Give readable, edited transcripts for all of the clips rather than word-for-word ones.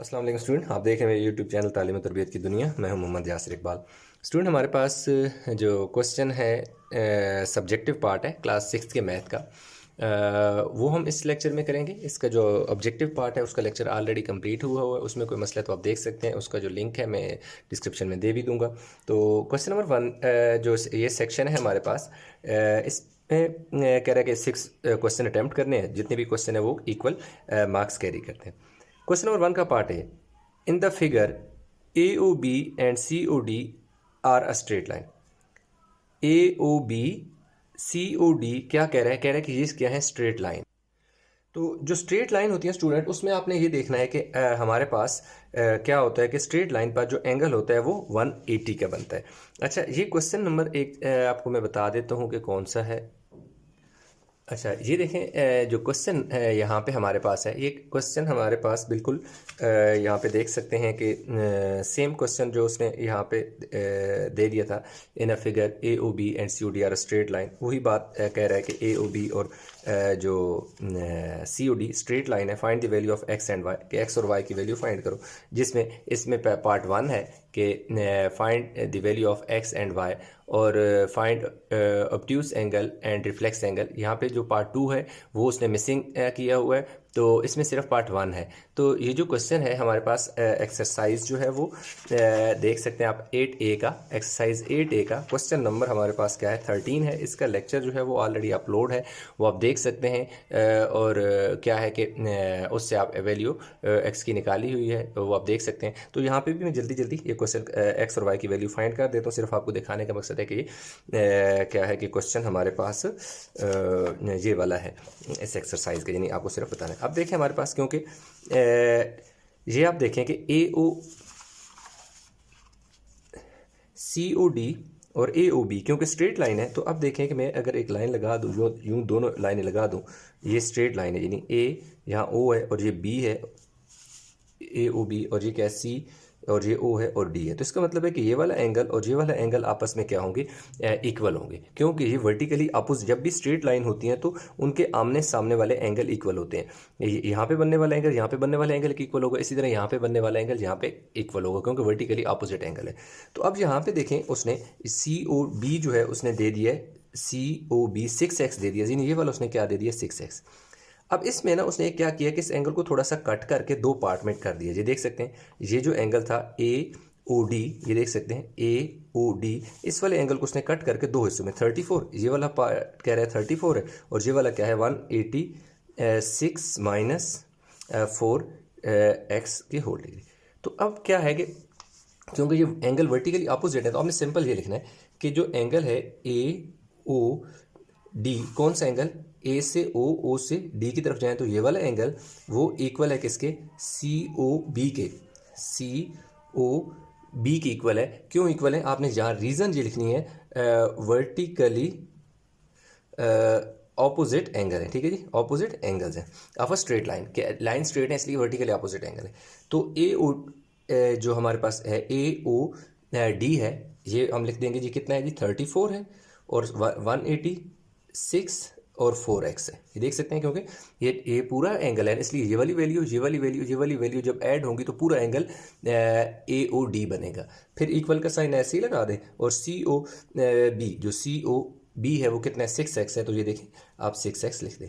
अस्सलाम वालेकुम स्टूडेंट, आप देख रहे हैं मेरे यूट्यूब चैनल तालीम और तरबियत की दुनिया। मैं हूं मोहम्मद यासिर इकबाल। स्टूडेंट, हमारे पास जो क्वेश्चन है सब्जेक्टिव पार्ट है क्लास 6 के मैथ का, वो हम इस लेक्चर में करेंगे। इसका जो ऑब्जेक्टिव पार्ट है उसका लेक्चर ऑलरेडी कंप्लीट हुआ है, उसमें कोई मसला तो आप देख सकते हैं। उसका जो लिंक है मैं डिस्क्रिप्शन में दे भी दूंगा। तो क्वेश्चन नंबर 1 जो ये सेक्शन है हमारे पास, इसमें कह रहा है कि 6 क्वेश्चन अटैम्प्ट करने हैं। जितने भी क्वेश्चन है वो इक्वल मार्क्स कैरी करते हैं। क्वेश्चन नंबर 1 का पार्ट है, in the figure A O B and C O D are a straight line. A O B C O D क्या कह रहा है? कह रहा है कि ये क्या है? Straight line. तो जो स्ट्रेट लाइन होती है स्टूडेंट, उसमें आपने ये देखना है कि हमारे पास क्या होता है कि स्ट्रेट लाइन पर जो एंगल होता है वो 180 का बनता है। अच्छा, ये क्वेश्चन नंबर 1 आपको मैं बता देता हूँ कि कौन सा है। अच्छा, ये देखें, जो क्वेश्चन यहाँ पे हमारे पास है, ये क्वेश्चन हमारे पास बिल्कुल यहाँ पे देख सकते हैं कि सेम क्वेश्चन जो उसने यहाँ पे दे दिया था, in a figure A O B and C O D are straight line. वही बात कह रहा है कि ए ओ बी और जो C O D straight line है। Find the value of X and Y, कि एक्स और वाई की वैल्यू फाइंड करो। जिसमें इसमें पार्ट 1 है कि find the value of X and Y, और find obtuse angle and reflex angle. यहाँ पे जो पार्ट 2 है वो उसने मिसिंग किया हुआ है, तो इसमें सिर्फ पार्ट 1 है। तो ये जो क्वेश्चन है हमारे पास, एक्सरसाइज जो है वो देख सकते हैं आप 8A का, एक्सरसाइज 8A का क्वेश्चन नंबर हमारे पास क्या है? 13 है। इसका लेक्चर जो है वो ऑलरेडी अपलोड है, वो आप देख सकते हैं। और क्या है कि उससे आप वैल्यू एक्स की निकाली हुई है, वो आप देख सकते हैं। तो यहाँ पे भी मैं जल्दी जल्दी ये क्वेश्चन एक्स और वाई की वैल्यू फाइंड कर देता हूँ। सिर्फ आपको दिखाने का मकसद है कि क्या है कि क्वेश्चन हमारे पास ये वाला है इस एक्सरसाइज का, यानी आपको सिर्फ बताना है। अब देखें हमारे पास, क्योंकि ये आप देखें कि ए ओ सी ओ डी और ए ओ बी क्योंकि स्ट्रेट लाइन है, तो अब देखें कि मैं अगर एक लाइन लगा दूँ, जो यूँ दोनों लाइनें लगा दूँ, ये स्ट्रेट लाइन है, यानी ए यहाँ ओ है और ये बी है, ए ओ बी, और ये क्या है? सी, और ये ओ है और डी है। तो इसका मतलब है कि ये वाला एंगल और ये वाला एंगल आपस में क्या होंगे? इक्वल होंगे, क्योंकि ये वर्टिकली अपोजिट, जब भी स्ट्रेट लाइन होती हैं तो उनके आमने सामने वाले एंगल इक्वल होते हैं। यहाँ पे बनने वाला एंगल यहाँ पे बनने वाला एंगल इक्वल होगा, इसी तरह यहाँ पे बनने वाला एंगल यहाँ पे इक्वल होगा, क्योंकि वर्टिकली अपोजिट एंगल है। तो अब यहाँ पे देखें, उसने सी ओ बी जो है उसने दे दिया है, सी ओ बी 6x दे दिया, यानी ये वाला उसने क्या दे दिया? 6x। अब इसमें ना उसने क्या किया कि इस एंगल को थोड़ा सा कट करके 2 पार्ट में कर दिया। ये देख सकते हैं, ये जो एंगल था ए ओ डी, ये देख सकते हैं ए ओ डी, इस वाले एंगल को उसने कट करके 2 हिस्सों में, 34, ये वाला पार्ट कह रहा है 34 है, और ये वाला क्या है? 186 माइनस 4 एक्स की होल डिग्री। तो अब क्या है कि क्योंकि ये एंगल वर्टिकली अपोजिट है, तो आपने सिंपल ये लिखना है कि जो एंगल है ए ओ डी, कौन सा एंगल? ए से ओ, ओ से डी की तरफ जाए तो ये वाला एंगल वो इक्वल है किसके? सी ओ बी के, सी ओ बी की इक्वल है। क्यों इक्वल है? आपने जहाँ रीज़न ये लिखनी है, वर्टिकली ऑपोजिट एंगल है, ठीक है जी, ऑपोजिट एंगल्स हैं ऑफ अ स्ट्रेट लाइन, के लाइन स्ट्रेट है इसलिए वर्टिकली ऑपोजिट एंगल है। तो ए ओ जो हमारे पास है ए ओ डी है, ये हम लिख देंगे जी, कितना है जी? 34 है, और 186 और 4x है, ये देख सकते हैं। क्योंकि ये पूरा एंगल है, इसलिए ये वाली वैल्यू, ये वाली वैल्यू, ये वाली वैल्यू जब ऐड होंगी तो पूरा एंगल ए ओ डी बनेगा। फिर इक्वल का साइन ऐसे ही लगा दें, और सी ओ बी, जो सी ओ बी है वो कितना है? 6x है, तो ये देखें आप 6x लिख दें।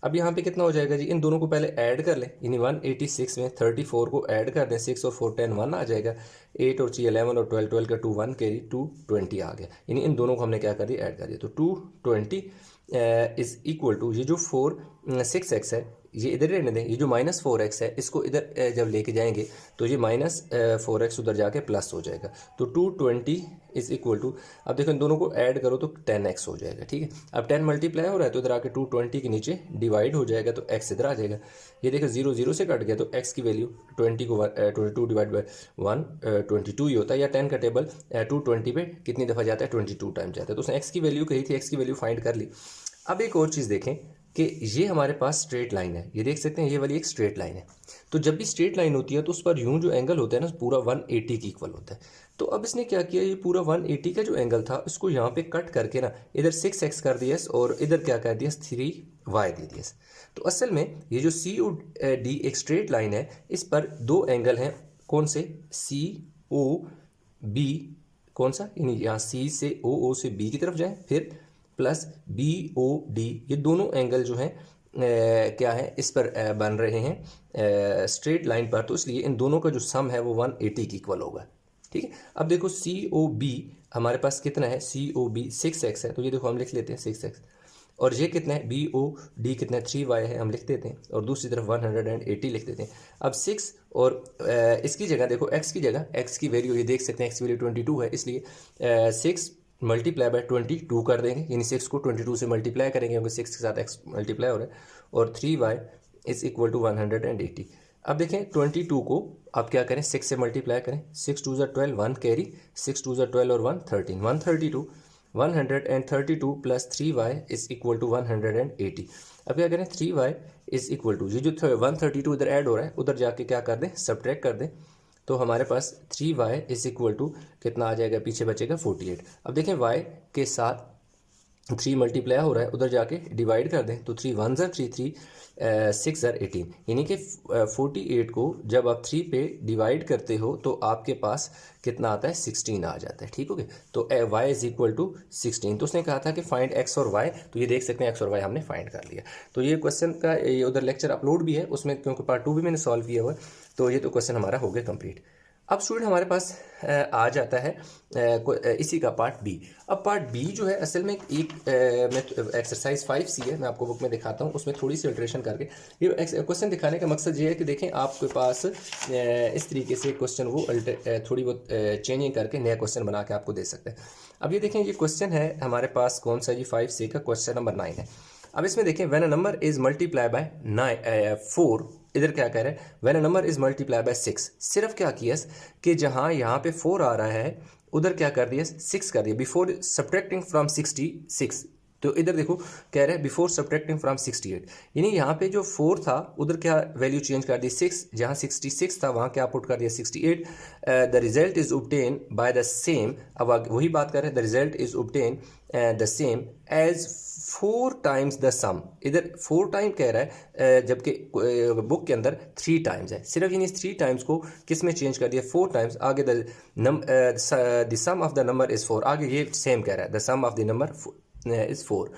अब यहाँ पे कितना हो जाएगा जी? इन दोनों को पहले ऐड कर लें, यानी 186 में 34 को ऐड कर दें, 6 और 4 10 1 आ जाएगा, 8 और 3 11 और 12 12 का 2 1 कैरी 220 आ गया। यानी इन दोनों को हमने क्या कर दिया? ऐड कर दिया। तो 220 इज इक्वल टू, ये जो 6x है ये इधर रहने दें, ये जो -4x है इसको इधर जब लेके जाएंगे तो ये -4x उधर जाके प्लस हो जाएगा। तो 220 इज इक्वल टू, अब देखो इन दोनों को ऐड करो तो 10x हो जाएगा, ठीक है। अब 10 मल्टीप्लाई हो रहा है तो इधर आके 220 के नीचे डिवाइड हो जाएगा, तो x इधर आ जाएगा। ये देखो 0 0 से कट गया, तो x की वैल्यू 20 को 22 डिवाइड बाई 1 22 ही होता है, या 10 का टेबल 220 पे कितनी दफ़ा जाता है? 22 टाइम जाता है। तो उसने x की वैल्यू कही थी, x की वैल्यू फाइंड कर ली। अब एक और चीज़ देखें, कि ये हमारे पास स्ट्रेट लाइन है, ये देख सकते हैं ये वाली एक स्ट्रेट लाइन है। तो जब भी स्ट्रेट लाइन होती है तो उस पर यूं जो एंगल होता है ना पूरा 180 के इक्वल होता है। तो अब इसने क्या किया, ये पूरा 180 का जो एंगल था इसको यहाँ पे कट करके ना इधर 6x कर दिया और इधर क्या कर दिया 3y दे दिया। तो असल में ये जो COD एक स्ट्रेट लाइन है, इस पर दो एंगल हैं, कौन से, COB, कौन सा, यानी यहाँ C से O से B की तरफ जाए, फिर प्लस BOD, ये दोनों एंगल जो हैं क्या है इस पर बन रहे हैं स्ट्रेट लाइन पर, तो इसलिए इन दोनों का जो सम है वो 180 की इक्वल होगा। ठीक है, अब देखो COB हमारे पास कितना है, COB 6x है, तो ये देखो हम लिख लेते हैं 6x, और ये कितना है BOD कितना है 3y है, हम लिख देते हैं, और दूसरी तरफ 180 लिख देते हैं। अब 6 और इसकी जगह देखो x की जगह, x की वैल्यू ये देख सकते हैं, x की वैल्यू 22 है, इसलिए 6 मल्टीप्लाई बाय 22 कर देंगे, यानी 6 को 22 से मल्टीप्लाई करेंगे क्योंकि 6 के साथ x मल्टीप्लाई हो रहा है, और 3y इज इक्वल टू 180। अब देखें 22 को आप क्या करें, 6 से मल्टीप्लाई करें, 6 2 12, 1 कैरी, 6 2 12 और 1 13, 132, 132 plus 3y is equal to 180। अब क्या करें, 3y इज इक्वल टू, ये जो 132 इधर ऐड हो रहा है उधर जाके क्या कर दें, सब्ट्रैक्ट कर दें, तो हमारे पास 3y इज इक्वल टू कितना आ जाएगा, पीछे बचेगा 48। अब देखें y के साथ 3 मल्टीप्लाई हो रहा है, उधर जाके डिवाइड कर दें, तो 3 1 ज़र 3 3 6 ज़र 18, यानी कि 48 को जब आप 3 पे डिवाइड करते हो तो आपके पास कितना आता है, 16 आ जाता है। ठीक हो गया, तो y इज इक्वल टू 16। तो उसने कहा था कि फाइंड x और y, तो ये देख सकते हैं x और y हमने फाइंड कर लिया। तो ये क्वेश्चन का ये उधर लेक्चर अपलोड भी है उसमें, क्योंकि पार्ट 2 भी मैंने सॉल्व किया हुआ है, तो ये तो क्वेश्चन हमारा हो गया कंप्लीट। अब स्टूडेंट हमारे पास आ जाता है इसी का पार्ट बी। अब पार्ट बी जो है असल में एक एक्सरसाइज 5C है, मैं आपको बुक में दिखाता हूँ, उसमें थोड़ी सी अल्ट्रेशन करके ये क्वेश्चन दिखाने का मकसद ये है कि देखें आपके पास इस तरीके से क्वेश्चन वो थोड़ी बहुत चेंजिंग करके नया क्वेश्चन बना के आपको दे सकते हैं। अब ये देखें, ये क्वेश्चन है हमारे पास कौन सा जी, 5C का क्वेश्चन नंबर 9 है। अब इसमें देखें, when a number is multiply by 4, इधर क्या कह रहा है, when a number is multiply by 6, सिर्फ क्या किया कि जहां यहाँ पे 4 आ रहा है उधर क्या कर दिया, 6 कर दिया, बिफोर सब्ट्रैक्टिंग फ्रॉम 66। तो इधर देखो कह रहे हैं बिफोर सब्ट्रैक्टिंग फ्रॉम 68, यानी यहाँ पे जो 4 था उधर क्या वैल्यू चेंज कर दी 6, जहाँ 66 था वहाँ क्या पुट कर दिया 68। The result is obtain by the same, अब वही बात कर रहे हैं, the result is obtain the same as 4 times the sum, इधर 4 टाइम कह रहा है जबकि बुक के अंदर 3 टाइम्स है, सिर्फ यानी 3 टाइम्स को किस में चेंज कर दिया, 4 टाइम्स, आगे the sum of the number is 4, आगे ये सेम कह रहा है, the sum of the number is 4,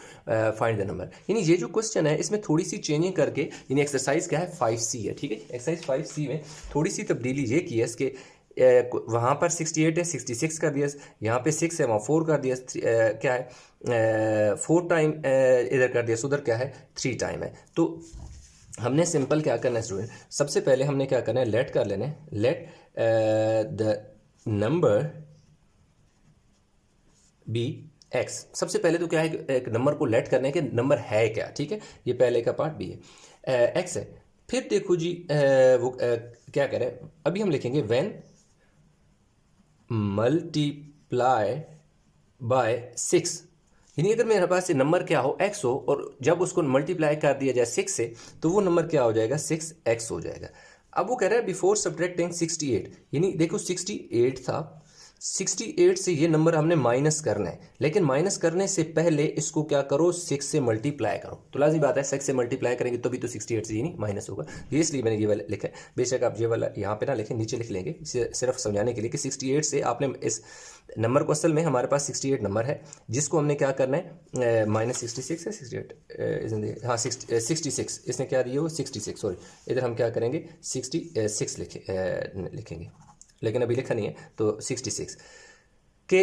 find the number. यानी ये जो क्वेश्चन है इसमें थोड़ी सी चेंजिंग करके, यानी एक्सरसाइज क्या है 5C है, ठीक है, एक्सरसाइज 5C में थोड़ी सी तब्दीली ये की है इसके, वहाँ पर 68 है 66 कर दिया, यहाँ पे 6 है वहाँ 4 कर दिया, क्या है 4 टाइम इधर कर दिया, उधर क्या है 3 टाइम है। तो हमने सिंपल क्या करना है स्टूडेंट, सबसे पहले हमने क्या करना है, लेट कर लेना है, let the number be x। सबसे पहले तो क्या है, एक नंबर को लेट करने के नंबर है क्या, ठीक है, ये पहले का पार्ट बी है, x है। फिर देखो जी वो क्या कह रहे हैं, अभी हम लिखेंगे व्हेन मल्टीप्लाई बाय 6, यानी अगर मेरे पास नंबर क्या हो x हो और जब उसको मल्टीप्लाई कर दिया जाए 6 से तो वो नंबर क्या हो जाएगा 6x हो जाएगा। अब वो कह रहा है बिफोर सब्ट्रैक्टिंग 68, यानी देखो 68 था, 68 से ये नंबर हमने माइनस करना है, लेकिन माइनस करने से पहले इसको क्या करो 6 से मल्टीप्लाई करो, तो लाज़मी बात है 6 से मल्टीप्लाई करेंगे तो भी तो 68 से ही नहीं माइनस होगा, ये इसलिए मैंने ये वाला लिखा है। बेशक आप ये वाला यहाँ पे ना लिखें, नीचे लिख लेंगे, सिर्फ समझाने के लिए कि 68 से आपने इस नंबर को, असल में हमारे पास 68 नंबर है जिसको हमने क्या करना है, माइनस 66 है 68, हाँ 66, इसने क्या दिया वो 66, सॉरी इधर हम क्या करेंगे 66 लिखेंगे, लेकिन अभी लिखा नहीं है, तो 66 के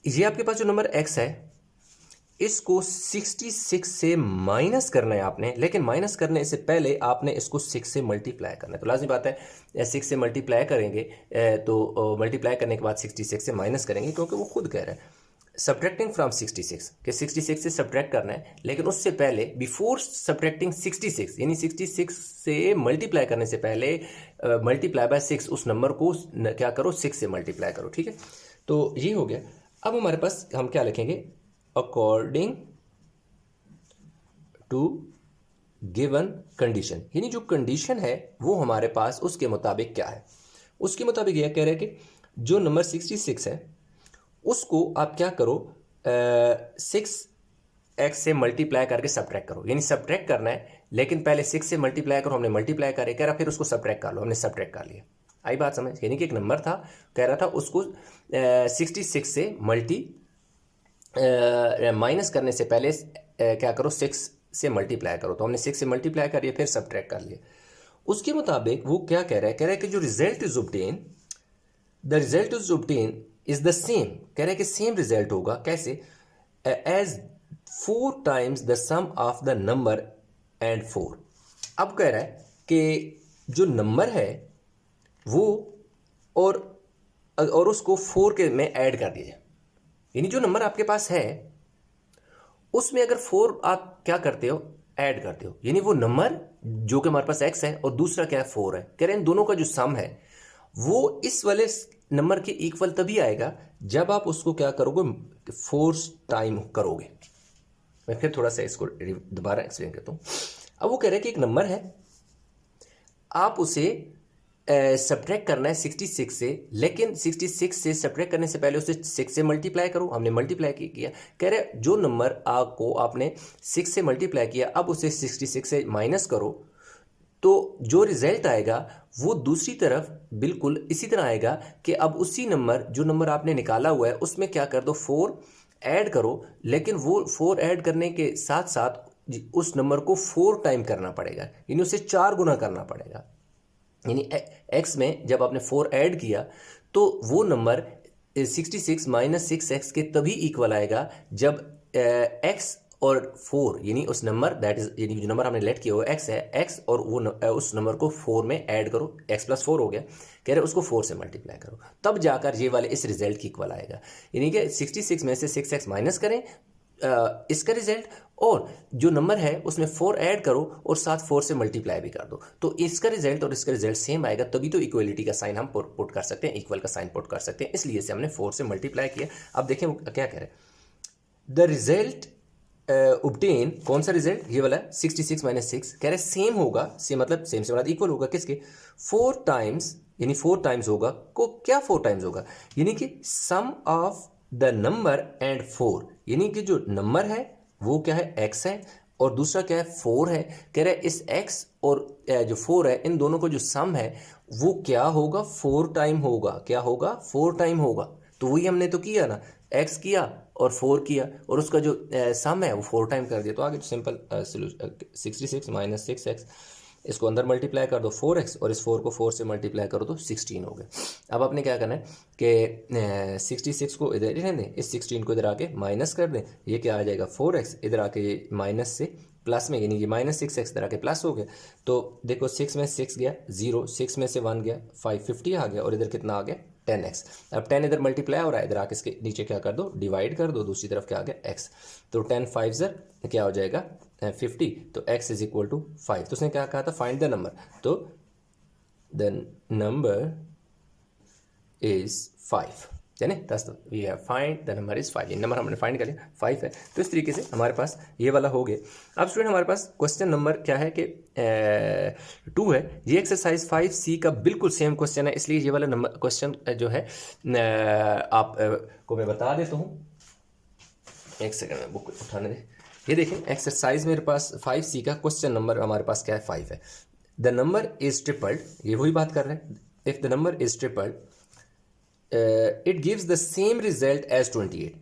ये आपके पास जो नंबर x है इसको 66 से माइनस करना है आपने, लेकिन माइनस करने से पहले आपने इसको 6 से मल्टीप्लाई करना है। तो लाजमी बात है 6 से मल्टीप्लाई करेंगे, तो मल्टीप्लाई करने के बाद 66 से माइनस करेंगे, क्योंकि वो खुद कह रहा है सब्ट्रैक्टिंग फ्रॉम 66 कि 66 से सब्ट्रैक्ट करना है, लेकिन उससे पहले बिफोर सब्ट्रैक्टिंग 66, यानी 66 से मल्टीप्लाई करने से पहले मल्टीप्लाई बाय 6, उस नंबर को क्या करो 6 से मल्टीप्लाई करो, ठीक है। तो ये हो गया। अब हमारे पास हम क्या लिखेंगे, अकॉर्डिंग टू गिवन कंडीशन, यानी जो कंडीशन है वो हमारे पास उसके मुताबिक क्या है, उसके मुताबिक यह कह रहे हैं कि जो नंबर 66 है उसको आप क्या करो, 6x से मल्टीप्लाई करके सब्ट्रैक्ट करो, यानी सब्ट्रैक्ट करना है लेकिन पहले 6 से मल्टीप्लाई करो, हमने मल्टीप्लाई करे, कह रहा फिर उसको सब्ट्रैक्ट कर लो, हमने सब्ट्रैक्ट कर लिया। आई बात समझ, यानी कि एक नंबर था, कह रहा था उसको 66 से माइनस करने से पहले क्या करो, 6 से मल्टीप्लाई करो, तो हमने 6 से मल्टीप्लाई करिए फिर सब्ट्रैक्ट कर लिया। उसके मुताबिक वो क्या कह रहा है, कह रहा है कि जो result is obtain, the result is obtain is the same, कह रहा है कि सेम रिजल्ट होगा, कैसे, as 4 times the sum of the number and 4। अब कह रहा है कि जो नंबर है वो और उसको 4 के में ऐड कर दिया जाए, यानी जो नंबर आपके पास है उसमें अगर 4 आप क्या करते हो, ऐड करते हो, यानी वो नंबर जो कि हमारे पास x है और दूसरा क्या है 4 है, कह रहे हैं इन दोनों का जो सम है वो इस वाले नंबर के इक्वल तभी आएगा जब आप उसको क्या करोगे, 4 टाइम करोगे। मैं फिर थोड़ा सा इसको दोबारा एक्सप्लेन करता हूँ। अब वो कह रहे हैं कि एक नंबर है, आप उसे सब्ट्रैक्ट करना है 66 से, लेकिन 66 से सब्ट्रैक्ट करने से पहले उसे 6 से मल्टीप्लाई करो, हमने मल्टीप्लाई किया। कह रहे जो नंबर आपको आपने 6 से मल्टीप्लाई किया, अब उसे 66 से माइनस करो, तो जो रिजल्ट आएगा वो दूसरी तरफ बिल्कुल इसी तरह आएगा कि अब उसी नंबर, जो नंबर आपने निकाला हुआ है उसमें क्या कर दो, 4 ऐड करो, लेकिन वो 4 ऐड करने के साथ साथ उस नंबर को 4 टाइम करना पड़ेगा, यानी उसे 4 गुना करना पड़ेगा। यानी x में जब आपने 4 ऐड किया तो वो नंबर 66 माइनस 6x के तभी इक्वल आएगा जब x और 4, यानी उस नंबर दैट इज, यानी जो नंबर हमने लेट किया हुआ x है, x और वो उस नंबर को 4 में ऐड करो, x प्लस 4 हो गया, कह रहे उसको 4 से मल्टीप्लाई करो, तब जाकर ये वाले इस रिजल्ट की इक्वल आएगा। यानी कि 66 में से 6x माइनस करें इसका रिजल्ट, और जो नंबर है उसमें 4 ऐड करो और साथ 4 से मल्टीप्लाई भी कर दो, तो इसका रिजल्ट और इसका रिजल्ट सेम आएगा, तभी तो इक्वलिटी का साइन हम पुट कर सकते हैं, इक्वल का साइन पुट कर सकते हैं, इसलिए से हमने 4 से मल्टीप्लाई किया। अब देखें वो क्या कह रहे हैं, द रिजल्ट ऑब्टेन, कौन सा रिजल्ट, ये वाला 66 माइनस 6, कह रहे सेम होगा, सेम मतलब सेम से मतलब इक्वल होगा किसके, 4 टाइम्स, यानी 4 टाइम्स होगा, को क्या 4 टाइम्स होगा, यानी कि सम ऑफ द नंबर एंड 4, यानी कि जो नंबर है वो क्या है, x है, और दूसरा क्या है 4 है, कह रहे इस x और जो 4 है इन दोनों को जो सम है वो क्या होगा, 4 टाइम होगा, क्या होगा, 4 टाइम होगा। तो वही हमने तो किया ना, x किया और 4 किया और उसका जो सम है वो 4 टाइम कर दिया, तो आगे सिंपल 66 माइनस 6x, इसको अंदर मल्टीप्लाई कर दो 4x और इस 4 को 4 से मल्टीप्लाई करो तो 16 हो गया। अब आपने क्या करना है कि 66 को इधर रहने दें, इस 16 को इधर आके माइनस कर दें, ये क्या आ जाएगा 4x, इधर आके माइनस से प्लस में, यानी ये माइनस 6x इधर आके प्लस हो गया, तो देखो 6 में 6 गया 0, 6 में से 1 गया 5, 50 आ गया, और इधर कितना आ गया 10x। अब 10 इधर मल्टीप्लाई हो रहा है, इधर आके इसके नीचे क्या कर दो, डिवाइड कर दो, दूसरी तरफ क्या आ गया x, तो 10 5 ज़र क्या हो जाएगा 50, तो x इज इक्वल टू 5। तो उसने क्या कहा था, फाइंड द नंबर, तो द नंबर इज 5, यानी दस, we have find the number is 5, ये नंबर हमने फाइंड कर लिया 5 है। तो इस तरीके से हमारे पास ये वाला हो गया। अब स्टूडेंट हमारे पास क्वेश्चन नंबर क्या है कि 2 है, ये एक्सरसाइज 5C का बिल्कुल सेम क्वेश्चन है, इसलिए ये वाला नंबर क्वेश्चन जो है आप को मैं बता देता हूँ, एक सेकंड में बुक उठाने दे। ये देखें एक्सरसाइज मेरे पास 5C का क्वेश्चन नंबर हमारे पास क्या है, 5 है। द नंबर इज ट्रिपल्ड, ये वही बात कर रहे हैं, if the number is tripled it gives the same result as 28,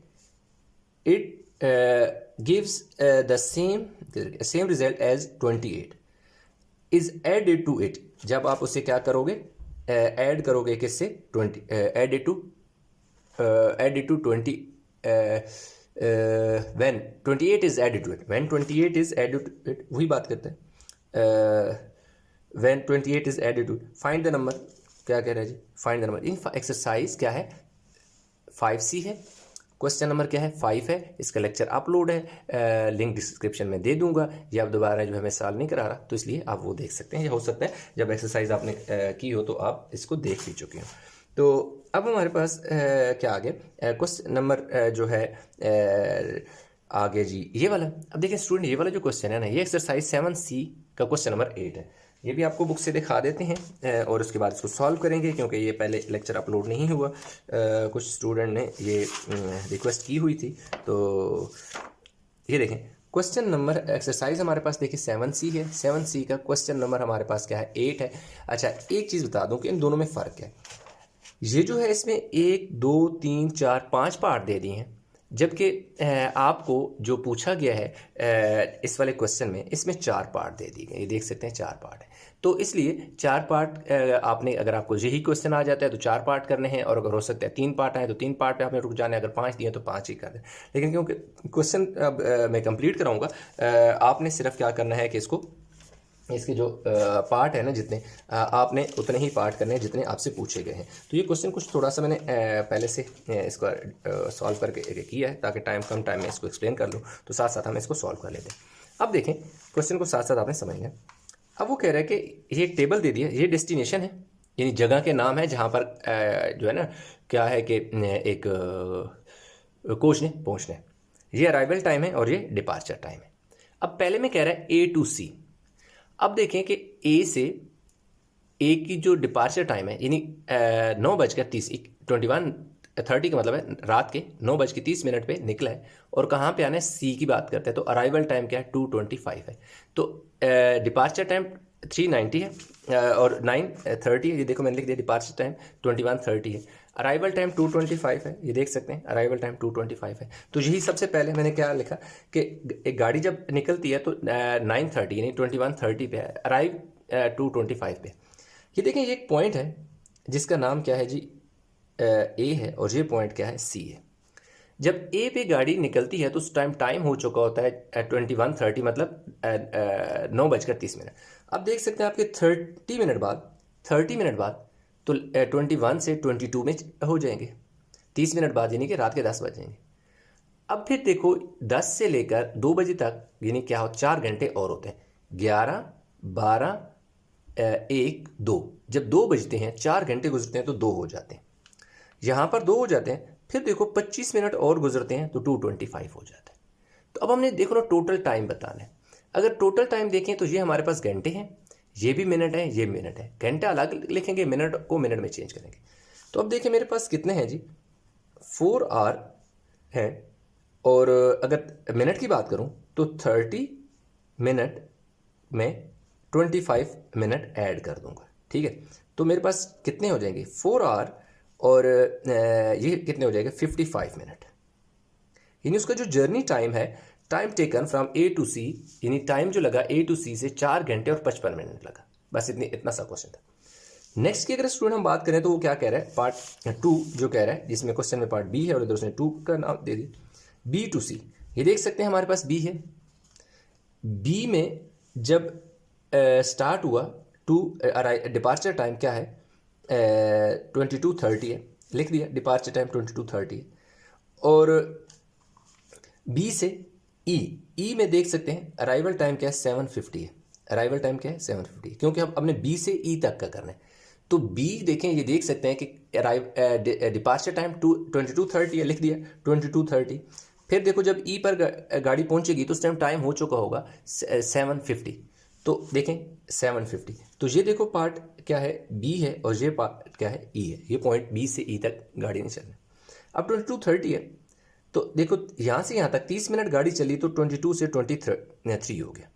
it gives the same result as 28 is added to it, जब आप उसे क्या करोगे, ऐड करोगे किससे, 20 added to 20 when 28 is added to it, when 28 is added to it, वही बात करते हैं, when 28 is added to it, find the number, क्या कह रहे हैं जी, find the number. In exercise क्या है 5C है, क्वेश्चन नंबर क्या है 5 है, इसका लेक्चर अपलोड है, लिंक डिस्क्रिप्शन में दे दूंगा, ये आप दोबारा जो है मैं सवाल नहीं करा रहा, तो इसलिए आप वो देख सकते हैं, या हो सकता है जब एक्सरसाइज आपने की हो तो आप इसको देख भी चुके हो। तो अब हमारे पास क्या आ गया, क्वेश्चन नंबर जो है आगे जी ये वाला, अब देखिए स्टूडेंट ये वाला जो क्वेश्चन है ना, ये एक्सरसाइज 7C का क्वेश्चन नंबर 8 है। ये भी आपको बुक से दिखा देते हैं और उसके बाद इसको सॉल्व करेंगे, क्योंकि ये पहले लेक्चर अपलोड नहीं हुआ। कुछ स्टूडेंट ने ये रिक्वेस्ट की हुई थी। तो ये देखें क्वेश्चन नंबर, एक्सरसाइज हमारे पास देखिए 7C है। 7C का क्वेश्चन नंबर हमारे पास क्या है, 8 है। अच्छा एक चीज़ बता दूं कि इन दोनों में फ़र्क है। ये जो है इसमें 1 2 3 4 5 पार्ट दे दिए हैं, जबकि आपको जो पूछा गया है इस वाले क्वेश्चन में, इसमें 4 पार्ट दे दिए गए। ये देख सकते हैं 4 पार्ट है। तो इसलिए 4 पार्ट आपने, अगर आपको यही क्वेश्चन आ जाता है तो 4 पार्ट करने हैं, और अगर हो सकता है 3 पार्ट आए तो 3 पार्ट पे आपने रुक जाना है, अगर 5 दिए तो 5 ही कर दें। लेकिन क्योंकि क्वेश्चन अब मैं कंप्लीट कराऊंगा, आपने सिर्फ क्या करना है कि इसके जो पार्ट है ना, जितने आपने उतने ही पार्ट करने हैं जितने आपसे पूछे गए हैं। तो ये क्वेश्चन कुछ थोड़ा सा मैंने पहले से इसको सॉल्व करके किया है, ताकि कम टाइम में इसको एक्सप्लेन कर लूँ, तो साथ साथ हम इसको सॉल्व कर लेते हैं। अब देखें क्वेश्चन को साथ साथ आपने समझ लिया। अब वो कह रहा है कि ये एक टेबल दे दिया, ये डेस्टिनेशन है, यानी जगह के नाम है जहाँ पर जो है ना क्या है कि एक कोच ने पहुँचना है। ये अराइवल टाइम है और ये डिपार्चर टाइम है। अब पहले में कह रहा है A to C। अब देखें कि ए से ए की जो डिपार्चर टाइम है, यानी 9:30 का मतलब है रात के 9:30 पे निकला है, और कहाँ पे आना है, सी की बात करते हैं। तो अराइवल टाइम क्या है, 2:25 है। तो डिपार्चर टाइम 3:90 है और 9:30 है। ये देखो मैंने लिख दिया डिपार्चर टाइम 21:30 है, अराइवल टाइम 2:25 है। ये देख सकते हैं अराइवल टाइम 2:25 है। तो यही सबसे पहले मैंने क्या लिखा कि एक गाड़ी जब निकलती है तो 9:30 यानी 21:30 पे है, अराइव 2:25 पे। ये देखें ये एक पॉइंट है जिसका नाम क्या है जी, ए है, और ये पॉइंट क्या है, सी है। जब ए पे गाड़ी निकलती है तो उस टाइम हो चुका होता है 21:30, मतलब 9:30। अब देख सकते हैं आपके 30 मिनट बाद तो 21 से 22 में हो जाएंगे, 30 मिनट बाद, यानी कि रात के 10 बज जाएंगे। अब फिर देखो 10 से लेकर 2 बजे तक, यानी क्या हो, 4 घंटे और होते हैं, 11 12 1 2। जब 2 बजते हैं, 4 घंटे गुजरते हैं तो 2 हो जाते हैं, यहाँ पर 2 हो जाते हैं। फिर देखो 25 मिनट और गुजरते हैं तो 2:25 हो जाता है। तो अब हमने देखो ना टोटल टाइम बताना है। अगर टोटल टाइम देखें तो ये हमारे पास घंटे हैं, ये भी मिनट है, ये मिनट है। घंटा अलग लिखेंगे, मिनट को मिनट में चेंज करेंगे। तो अब देखिए मेरे पास कितने हैं जी, 4 आवर हैं, और अगर मिनट की बात करूं तो 30 मिनट में 25 मिनट ऐड कर दूंगा, ठीक है। तो मेरे पास कितने हो जाएंगे, 4 आवर, और ये कितने हो जाएंगे, 55 मिनट। यानी उसका जो जर्नी टाइम है, time taken from A to C, यानी टाइम जो लगा ए टू सी से 4 घंटे और 55 मिनट लगा। बस इतना सा क्वेश्चन था। नेक्स्ट की अगर स्टूडेंट हम बात करें तो वो क्या कह रहा है, पार्ट 2 जो कह रहा है, जिसमें क्वेश्चन में पार्ट बी है और इधर उसने 2 का नाम दे दिया, बी टू सी। ये देख सकते हैं हमारे पास बी है। बी में जब स्टार्ट हुआ, डिपार्चर टाइम क्या है, 22:30 है, लिख दिया डिपार्चर टाइम 22:30 है। और बी से ई में देख सकते हैं अराइवल टाइम क्या है, 7:50 है। अराइवल टाइम क्या है, 7:50 है, क्योंकि अब हमने बी से ई तक का करना है। तो बी देखें, ये देख सकते हैं कि डिपार्चर टाइम 22:30 है, लिख दिया 22:30। फिर देखो जब ई पर गाड़ी पहुंचेगी तो उस टाइम हो चुका होगा 7:50। तो देखें 7:50। तो ये देखो पार्ट क्या है, बी है, और ये पार्ट क्या है, ई है। ये पॉइंट बी से ई तक गाड़ी नहीं चलना। अब 22:30 है, तो देखो यहाँ से यहाँ तक 30 मिनट गाड़ी चली, तो 22 से 23 हो गया।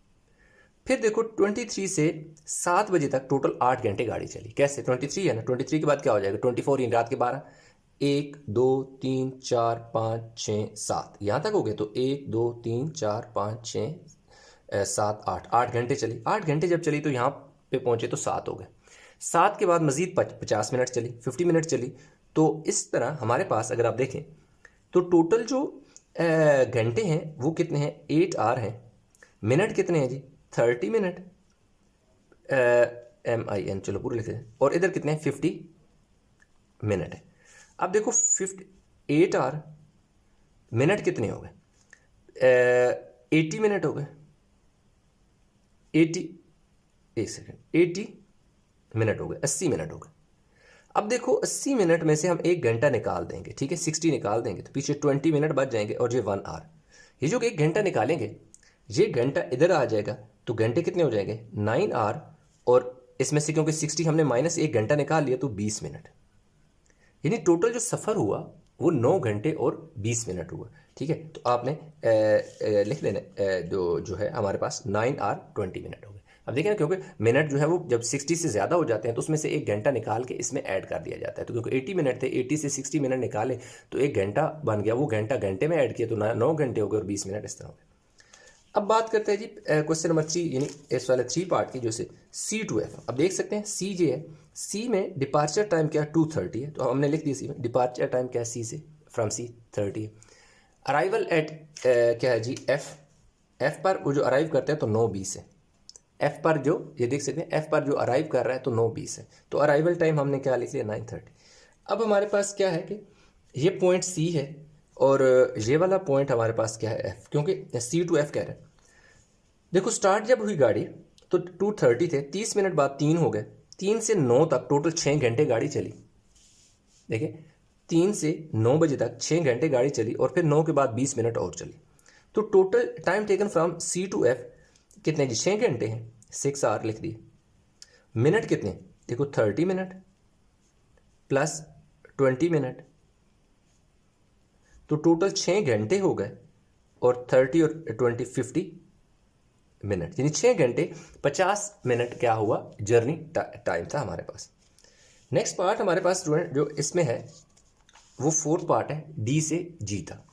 फिर देखो 23 से 7 बजे तक टोटल 8 घंटे गाड़ी चली। कैसे, 23 है ना, 23 के बाद क्या हो जाएगा, 24 यानी रात के 12, 1 2 3 4 5 6 7 यहाँ तक हो गए। तो 1 2 3 4 5 6 7 8 घंटे चली। 8 घंटे जब चली तो यहाँ पे पहुंचे तो 7 हो गए। 7 के बाद मजीद 50 मिनट चली, 50 मिनट चली। तो इस तरह हमारे पास अगर आप देखें तो टोटल जो घंटे हैं वो कितने हैं, 8 आवर हैं। मिनट कितने हैं जी, 30 मिनट, MIN, चलो पूरे लिखते हैं। और इधर कितने हैं, 50 मिनट है। अब देखो 8 आवर, मिनट कितने हो गए, 80 मिनट हो गए, 80 मिनट हो गए, 80 मिनट हो गए। अब देखो 80 मिनट में से हम 1 घंटा निकाल देंगे, ठीक है, 60 निकाल देंगे, तो पीछे 20 मिनट बच जाएंगे, और ये 1 आवर। ये जो 1 घंटा निकालेंगे, ये घंटा इधर आ जाएगा तो घंटे कितने हो जाएंगे 9 आवर, और इसमें से क्योंकि 60 हमने माइनस 1 घंटा निकाल लिया तो 20 मिनट, यानी टोटल जो सफ़र हुआ वो 9 घंटे और 20 मिनट हुआ। ठीक है, तो आपने लिख लेना जो है हमारे पास 9 आवर 20 मिनट हो गए। अब देखिए ना, क्योंकि मिनट जो है वो जब 60 से ज़्यादा हो जाते हैं तो उसमें से 1 घंटा निकाल के इसमें ऐड कर दिया जाता है। तो क्योंकि 80 मिनट थे, 80 से 60 मिनट निकाले तो 1 घंटा बन गया, वो घंटा घंटे में ऐड किया तो 9 घंटे हो गए और 20 मिनट इस तरह हो गए। अब बात करते हैं जी क्वेश्चन नंबर 3, यानी इस वाले 3 पार्ट की, जो से C to F। अब देख सकते हैं C जो है, C में डिपार्चर टाइम क्या है 2:30 है, तो हमने लिख दिया C में डिपार्चर टाइम क्या है C से, फ्रॉम C 30 है। अराइवल एट क्या है जी F पर वो जो अराइव करते हैं तो 9:20 है। F पर जो ये देख सकते हैं F पर जो अराइव कर रहा है तो 9:20 है, तो अराइवल टाइम हमने क्या लिख लिया 9:30। अब हमारे पास क्या है कि ये पॉइंट C है और ये वाला पॉइंट हमारे पास क्या है F, क्योंकि C to F कह रहे हैं। देखो स्टार्ट जब हुई गाड़ी तो 2:30 थे, 30 मिनट बाद 3 हो गए, 3 से 9 तक टोटल 6 घंटे गाड़ी चली। देखिए 3 से 9 बजे तक 6 घंटे गाड़ी चली और फिर 9 के बाद 20 मिनट और चली, तो total time taken from C to F कितने जी 6 घंटे हैं, 6 आवर लिख दिए। मिनट कितने, देखो 30 मिनट प्लस 20 मिनट, तो टोटल 6 घंटे हो गए, और 30 और 20 50 मिनट, यानी 6 घंटे 50 मिनट क्या हुआ जर्नी टाइम था हमारे पास। नेक्स्ट पार्ट हमारे पास स्टूडेंट जो इसमें है वो 4th पार्ट है, D से G था।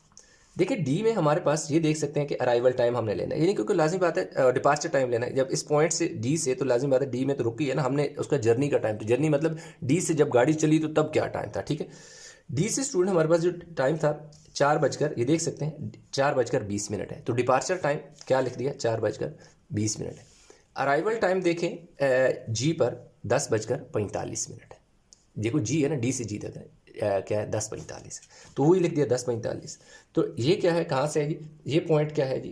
देखिए D में हमारे पास ये देख सकते हैं कि अराइवल टाइम हमने लेना है, यानी क्योंकि लाजिम बात है डिपार्चर टाइम लेना है। जब इस पॉइंट से D से, तो लाजिम बात है D में तो रुकी है ना हमने, उसका जर्नी का टाइम, तो जर्नी मतलब D से जब गाड़ी चली तो तब क्या टाइम था। ठीक है, D से स्टूडेंट हमारे पास जो टाइम था 4 ये देख सकते हैं 4:20 मिनट है, तो डिपार्चर टाइम क्या लिख दिया 4:20 मिनट है। अराइवल टाइम देखें G पर 10:45 मिनट है। देखो G है ना, D से G तक है क्या है 10:45, तो वही लिख दिया 10:45। तो ये क्या है, कहाँ से है जी, ये पॉइंट क्या है जी,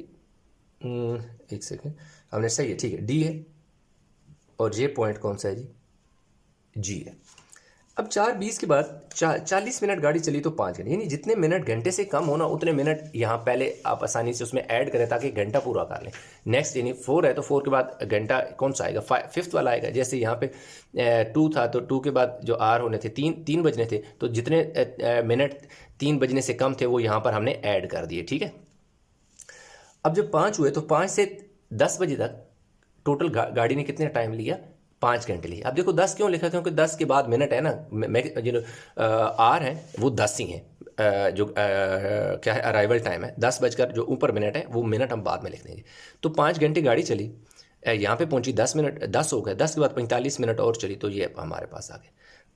एक सेकेंड, हमने सही है, ठीक है D है, और ये पॉइंट कौन सा है जी G है। अब 4:20 के बाद 40 मिनट गाड़ी चली तो 5 घंटे, यानी जितने मिनट घंटे से कम होना उतने मिनट यहाँ पहले आप आसानी से उसमें ऐड करें ताकि घंटा पूरा कर लें। नेक्स्ट यानी 4 है तो 4 के बाद घंटा कौन सा आएगा, 5th वाला आएगा। जैसे यहाँ पे 2 था तो 2 के बाद जो आर होने थे 3 बजने थे, तो जितने मिनट 3 बजने से कम थे वो यहाँ पर हमने ऐड कर दिए। ठीक है, अब जब 5 हुए तो 5 से 10 बजे तक टोटल गाड़ी ने कितने टाइम लिया, 5 घंटे लिए। अब देखो 10 क्यों लिखा, क्योंकि 10 के बाद मिनट है ना, जो आर है वो 10 ही है, जो क्या है अराइवल टाइम है 10 जो ऊपर मिनट है वो मिनट हम बाद में लिख देंगे। तो 5 घंटे गाड़ी चली, यहाँ पे पहुंची 10 हो गए, 10 के बाद 45 मिनट और चली, तो ये हमारे पास आ गए।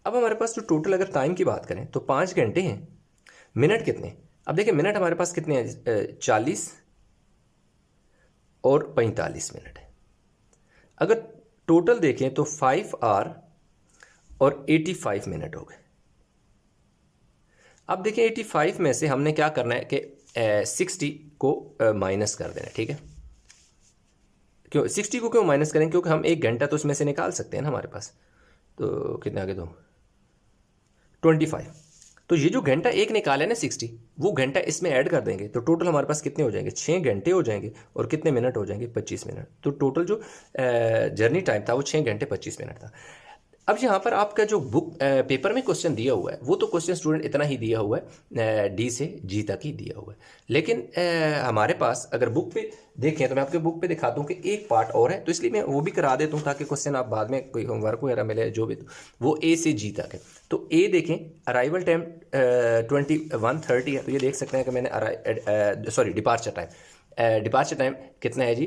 अब हमारे पास जो टोटल अगर टाइम की बात करें तो 5 घंटे हैं, मिनट कितने, अब देखिए मिनट हमारे पास कितने हैं 40 और 45 मिनट है। अगर टोटल देखें तो 5 आवर और 85 मिनट हो गए। अब देखिए 85 में से हमने क्या करना है कि 60 को माइनस कर देना है। ठीक है, क्यों 60 को क्यों माइनस करें, क्योंकि हम 1 घंटा तो इसमें से निकाल सकते हैं ना हमारे पास, तो कितने आगे दो 25, तो ये जो घंटा एक निकाला है ना 60, वो घंटा इसमें ऐड कर देंगे तो टोटल हमारे पास कितने हो जाएंगे 6 घंटे हो जाएंगे, और कितने मिनट हो जाएंगे 25 मिनट। तो टोटल जो जर्नी टाइम था वो 6 घंटे 25 मिनट था। अब यहाँ पर आपका जो बुक पेपर में क्वेश्चन दिया हुआ है वो तो क्वेश्चन स्टूडेंट इतना ही दिया हुआ है, D से G तक ही दिया हुआ है, लेकिन हमारे पास अगर बुक पे देखें तो मैं आपके बुक पे दिखाता हूँ कि एक पार्ट और है, तो इसलिए मैं वो भी करा देता हूँ ताकि क्वेश्चन आप बाद में कोई होमवर्क वगैरह मिले जो भी, तो वो A से G तक है। तो A देखें अराइवल टाइम 21:30 है, तो ये देख सकते हैं कि मैंने डिपार्चर टाइम कितना है जी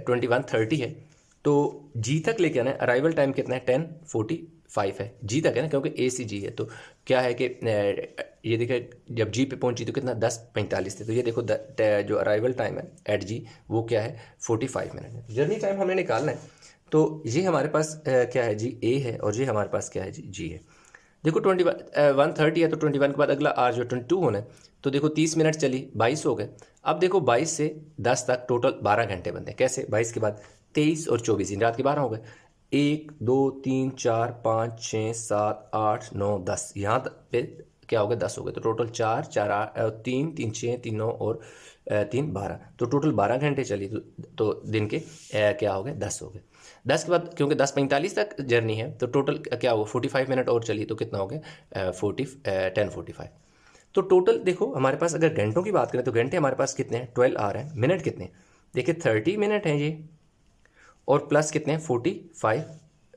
21:30 है। तो G तक लेके आना है, अराइवल टाइम कितना है 10:45 है, G तक है ना क्योंकि A से G है। तो क्या है कि ये देखिए जब G पे पहुंची तो कितना 10:45 थे, तो ये देखो जो अराइवल टाइम है एट G वो क्या है 45 मिनट है। जर्नी टाइम हमें निकालना है, तो ये हमारे पास क्या है जी A है, और ये हमारे पास क्या है जी G है। देखो 21:30 है तो 21 के बाद अगला R जो 22 होना है, तो देखो 30 मिनट चली 22 हो गए। अब देखो 22 से 10 तक टोटल 12 घंटे बनते हैं। कैसे, 22 के बाद 23 और 24 रात के 12 हो गए, 1 2 3 4 5 6 7 8 9 10, यहाँ पे क्या हो गया 10 हो गए। तो टोटल 4 4 3 3 6 3 9 और 3 12, तो टोटल 12 घंटे चली। तो दिन के क्या हो गए 10 हो गए। 10 के बाद क्योंकि 10:45 तक जर्नी है तो टोटल क्या हुआ 45 मिनट और चली, तो कितना हो गया 10:45। तो टोटल देखो हमारे पास अगर घंटों की बात करें तो घंटे हमारे पास कितने हैं 12 आ रहे हैं। मिनट कितने देखिए 30 मिनट हैं ये, और प्लस कितने हैं 45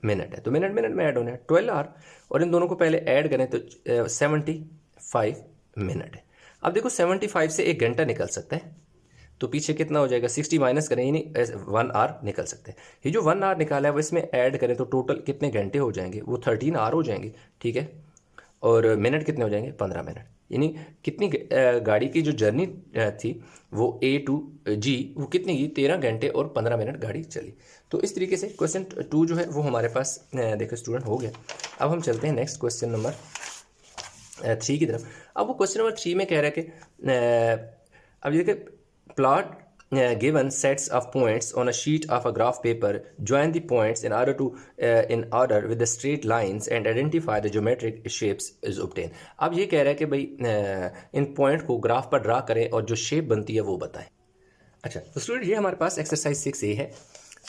मिनट है, तो मिनट मिनट में ऐड होने हैं 12 आवर, और इन दोनों को पहले ऐड करें तो 75 मिनट है। अब देखो 75 से 1 घंटा निकल सकता है, तो पीछे कितना हो जाएगा 60 माइनस करें यानी 1 आवर निकल सकते हैं। ये जो 1 आवर निकाला है वो इसमें ऐड करें तो टोटल कितने घंटे हो जाएंगे, वो 13 आवर हो जाएंगे, ठीक है। और मिनट कितने हो जाएंगे 15 मिनट, यानी कितनी गाड़ी की जो जर्नी थी वो A to G वो कितनी की 13 घंटे और 15 मिनट गाड़ी चली। तो इस तरीके से क्वेश्चन 2 जो है वो हमारे पास देखो स्टूडेंट हो गया। अब हम चलते हैं नेक्स्ट क्वेश्चन नंबर 3 की तरफ। अब वो क्वेश्चन नंबर 3 में कह रहा है कि अब ये plot given sets of points on a sheet of a graph paper, join the points in order with the straight lines and identify the geometric shapes is obtained। अब ये कह रहा है कि भाई इन पॉइंट को ग्राफ पर ड्रा करें और जो शेप बनती है वो बताएं। अच्छा तो स्टूडेंट ये हमारे पास एक्सरसाइज 6A है।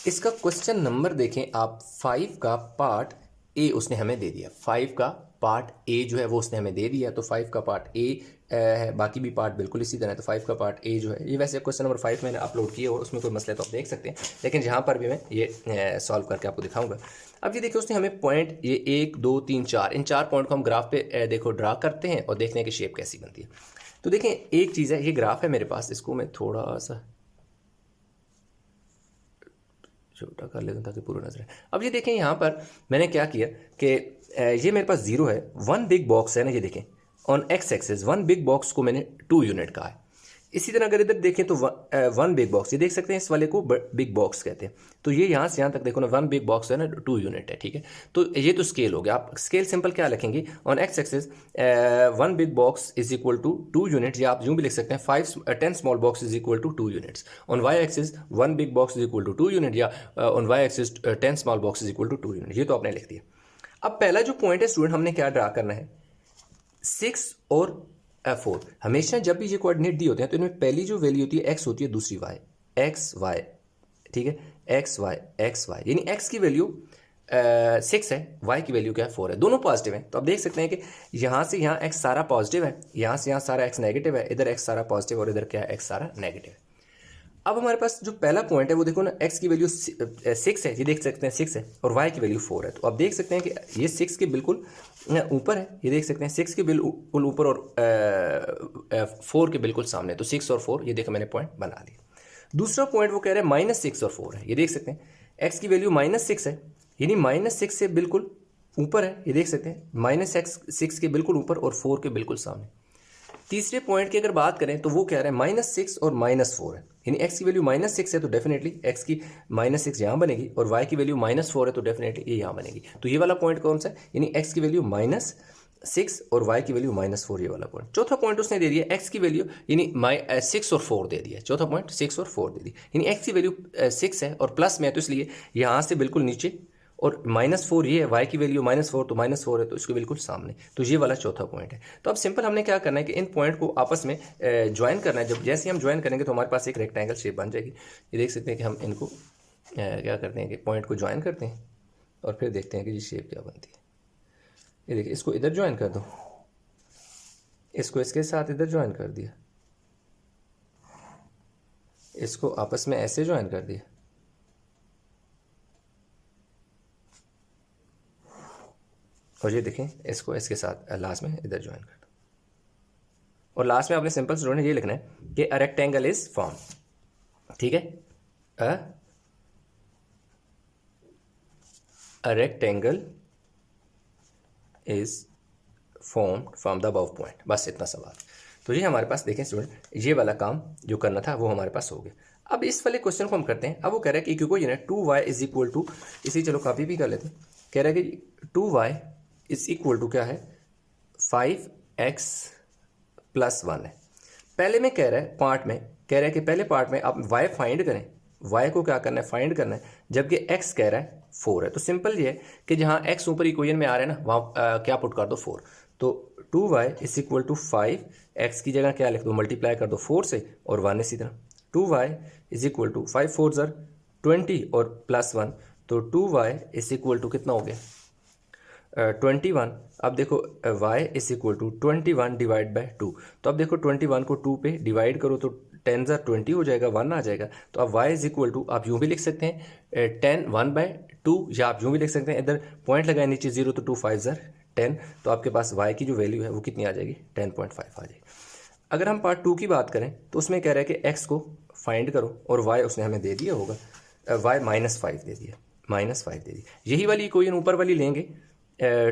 इसका क्वेश्चन नंबर देखें आप 5 का पार्ट ए उसने हमें दे दिया, 5 का पार्ट ए जो है वो उसने हमें दे दिया, तो 5 का पार्ट ए है, बाकी भी पार्ट बिल्कुल इसी तरह है। तो 5 का पार्ट ए जो है ये वैसे क्वेश्चन नंबर 5 मैंने अपलोड किया और उसमें कोई मसला तो आप देख सकते हैं, लेकिन जहाँ पर भी मैं ये सॉल्व करके आपको दिखाऊंगा। अब ये देखिए उसने हमें पॉइंट ये 1 2 3 4 इन 4 पॉइंट को हम ग्राफ पे देखो ड्रा करते हैं और देखते हैं कि शेप कैसी बनती है। तो देखें एक चीज़ है, ये ग्राफ है मेरे पास, इसको मैं थोड़ा सा छोटा कर लेता हूँ ताकि पूरा नजर आए। अब ये देखें यहाँ पर मैंने क्या किया कि ये मेरे पास 0 है, 1 बिग बॉक्स है ना, ये देखें on x axis 1 big box को मैंने 2 यूनिट कहा है। इसी तरह अगर इधर देखें तो 1 बिग बॉक्स, ये देख सकते हैं इस वाले को बिग बॉक्स कहते हैं। तो ये यहाँ से यहाँ तक देखो ना 1 बिग बॉक्स है ना 2 यूनिट है, ठीक है। तो ये तो स्केल हो गया। आप स्केल सिंपल क्या लिखेंगे on x axis 1 big box is equal to 2 units, या आप यूँ भी लिख सकते हैं 10 small box is equal to 2 units. On Y axis 1 big box is equal to 2 unit, या on Y axis 10 small box is equal to 2 unit. ये तो आपने लिख दिया। अब पहला जो पॉइंट है स्टूडेंट हमने क्या ड्रा करना है 6 और 4। हमेशा जब भी ये कोऑर्डिनेट दिए होते हैं तो इनमें पहली जो वैल्यू होती है एक्स होती है, दूसरी वाई, एक्स वाई, ठीक है, एक्स वाई एक्स वाई, यानी एक्स की वैल्यू 6 है, वाई की वैल्यू क्या है 4 है, दोनों पॉजिटिव है। तो आप देख सकते हैं कि यहाँ से यहाँ एक्स सारा पॉजिटिव है, यहाँ से यहाँ सारा एक्स नेगेटिव है, इधर एक्स सारा पॉजिटिव और इधर क्या है एक्स सारा नेगेटिव है। अब हमारे पास जो पहला पॉइंट है वो देखो ना एक्स की वैल्यू 6 है, ये देख सकते हैं 6 है, और वाई की वैल्यू 4 है। तो आप देख सकते हैं कि ये 6 के बिल्कुल ऊपर है, ये देख सकते हैं 6 के बिल्कुल ऊपर और 4 के बिल्कुल सामने, तो 6 और 4 ये देखो मैंने पॉइंट बना लिया। दूसरा पॉइंट वो कह रहे हैं -6 और 4 है, ये देख सकते हैं एक्स की वैल्यू -6 है, यानी -6 से बिल्कुल ऊपर है, ये देख सकते हैं -6 के बिल्कुल ऊपर और 4 के बिल्कुल सामने। तीसरे पॉइंट की अगर बात करें तो वो कह रहे हैं -6 और -4 है, यानी एक्स की वैल्यू -6 है तो डेफिनेटली एक्स की -6 यहाँ बनेगी, और वाई की वैल्यू -4 है तो डेफिनेटली ये यहाँ बनेगी। तो ये वाला पॉइंट कौन सा है, यानी एक्स की वैल्यू -6 और वाई की वैल्यू -4, ये वाला पॉइंट। चौथा पॉइंट उसने दे दिया एक्स की वैल्यू यानी 6 और 4 दे दिया, चौथा पॉइंट 6 और 4 दे दी, यानी एक्स की वैल्यू 6 है और प्लस में है तो इसलिए यहाँ से बिल्कुल नीचे, और -4 ये है, वाई की वैल्यू -4 तो -4 है तो इसके बिल्कुल सामने। तो ये वाला चौथा पॉइंट है। तो अब सिंपल हमने क्या करना है कि इन पॉइंट को आपस में ज्वाइन करना है। जब जैसे हम ज्वाइन करेंगे तो हमारे पास एक रेक्टेंगल शेप बन जाएगी। ये देख सकते हैं कि हम इनको क्या करते हैं कि पॉइंट को ज्वाइन करते हैं और फिर देखते हैं कि ये शेप क्या बनती है। ये देखिए इसको इधर ज्वाइन कर दो, इसको इसके साथ इधर ज्वाइन कर दिया, इसको आपस में ऐसे ज्वाइन कर दिया, और ये देखें इसको इसके साथ लास्ट में इधर ज्वाइन कर दो, और लास्ट में आपने सिंपल स्टूडेंट ये लिखना है कि अ रेक्टेंगल इज फॉर्म, ठीक है, a rectangle is formed from the above point. बस इतना सवाल। तो ये हमारे पास देखें स्टूडेंट ये वाला काम जो करना था वो हमारे पास हो गया। अब इस वाले क्वेश्चन को हम करते हैं। अब वो कह रहा है कि क्योंकि ये 2y इज इक्वल टू, इसी चलो कॉपी भी कर लेते हैं, कह रहा है कि 2y इज इक्वल टू क्या है 5x + 1 है। पहले में कह रहा है पार्ट में, कह रहा है कि पहले पार्ट में आप y फाइंड करें, y को क्या करना है फाइंड करना है, जबकि x कह रहा है 4 है। तो सिंपल ये है कि जहाँ x ऊपर इक्वेशन में आ रहा है ना वहाँ क्या पुट कर दो 4। तो 2y is equal to 5x की जगह क्या लिख दो, मल्टीप्लाई कर दो 4 से और 1 इसी तरह। 2y इज इक्वल टू 5 4 ज़र 20 और प्लस 1, तो 2y इज इक्वल टू कितना हो गया 21। अब देखो y is equal to 21 divide by 2, तो अब देखो 21 को 2 पे डिवाइड करो तो 10 ज़र 20 हो जाएगा, 1 आ जाएगा। तो अब y इज इक्वल टू आप यूँ भी लिख सकते हैं 10 1/2, या आप यूँ भी लिख सकते हैं इधर पॉइंट लगाए नीचे 0 तो 2 5 ज़र 10, तो आपके पास y की जो वैल्यू है वो कितनी आ जाएगी 10.5 आ जाएगी। अगर हम पार्ट 2 की बात करें तो उसमें कह रहा है कि x को फाइंड करो और y उसने हमें दे दिया होगा, y -5 दे दिया, -5 दे दिया। यही वाली इक्वेशन ऊपर वाली लेंगे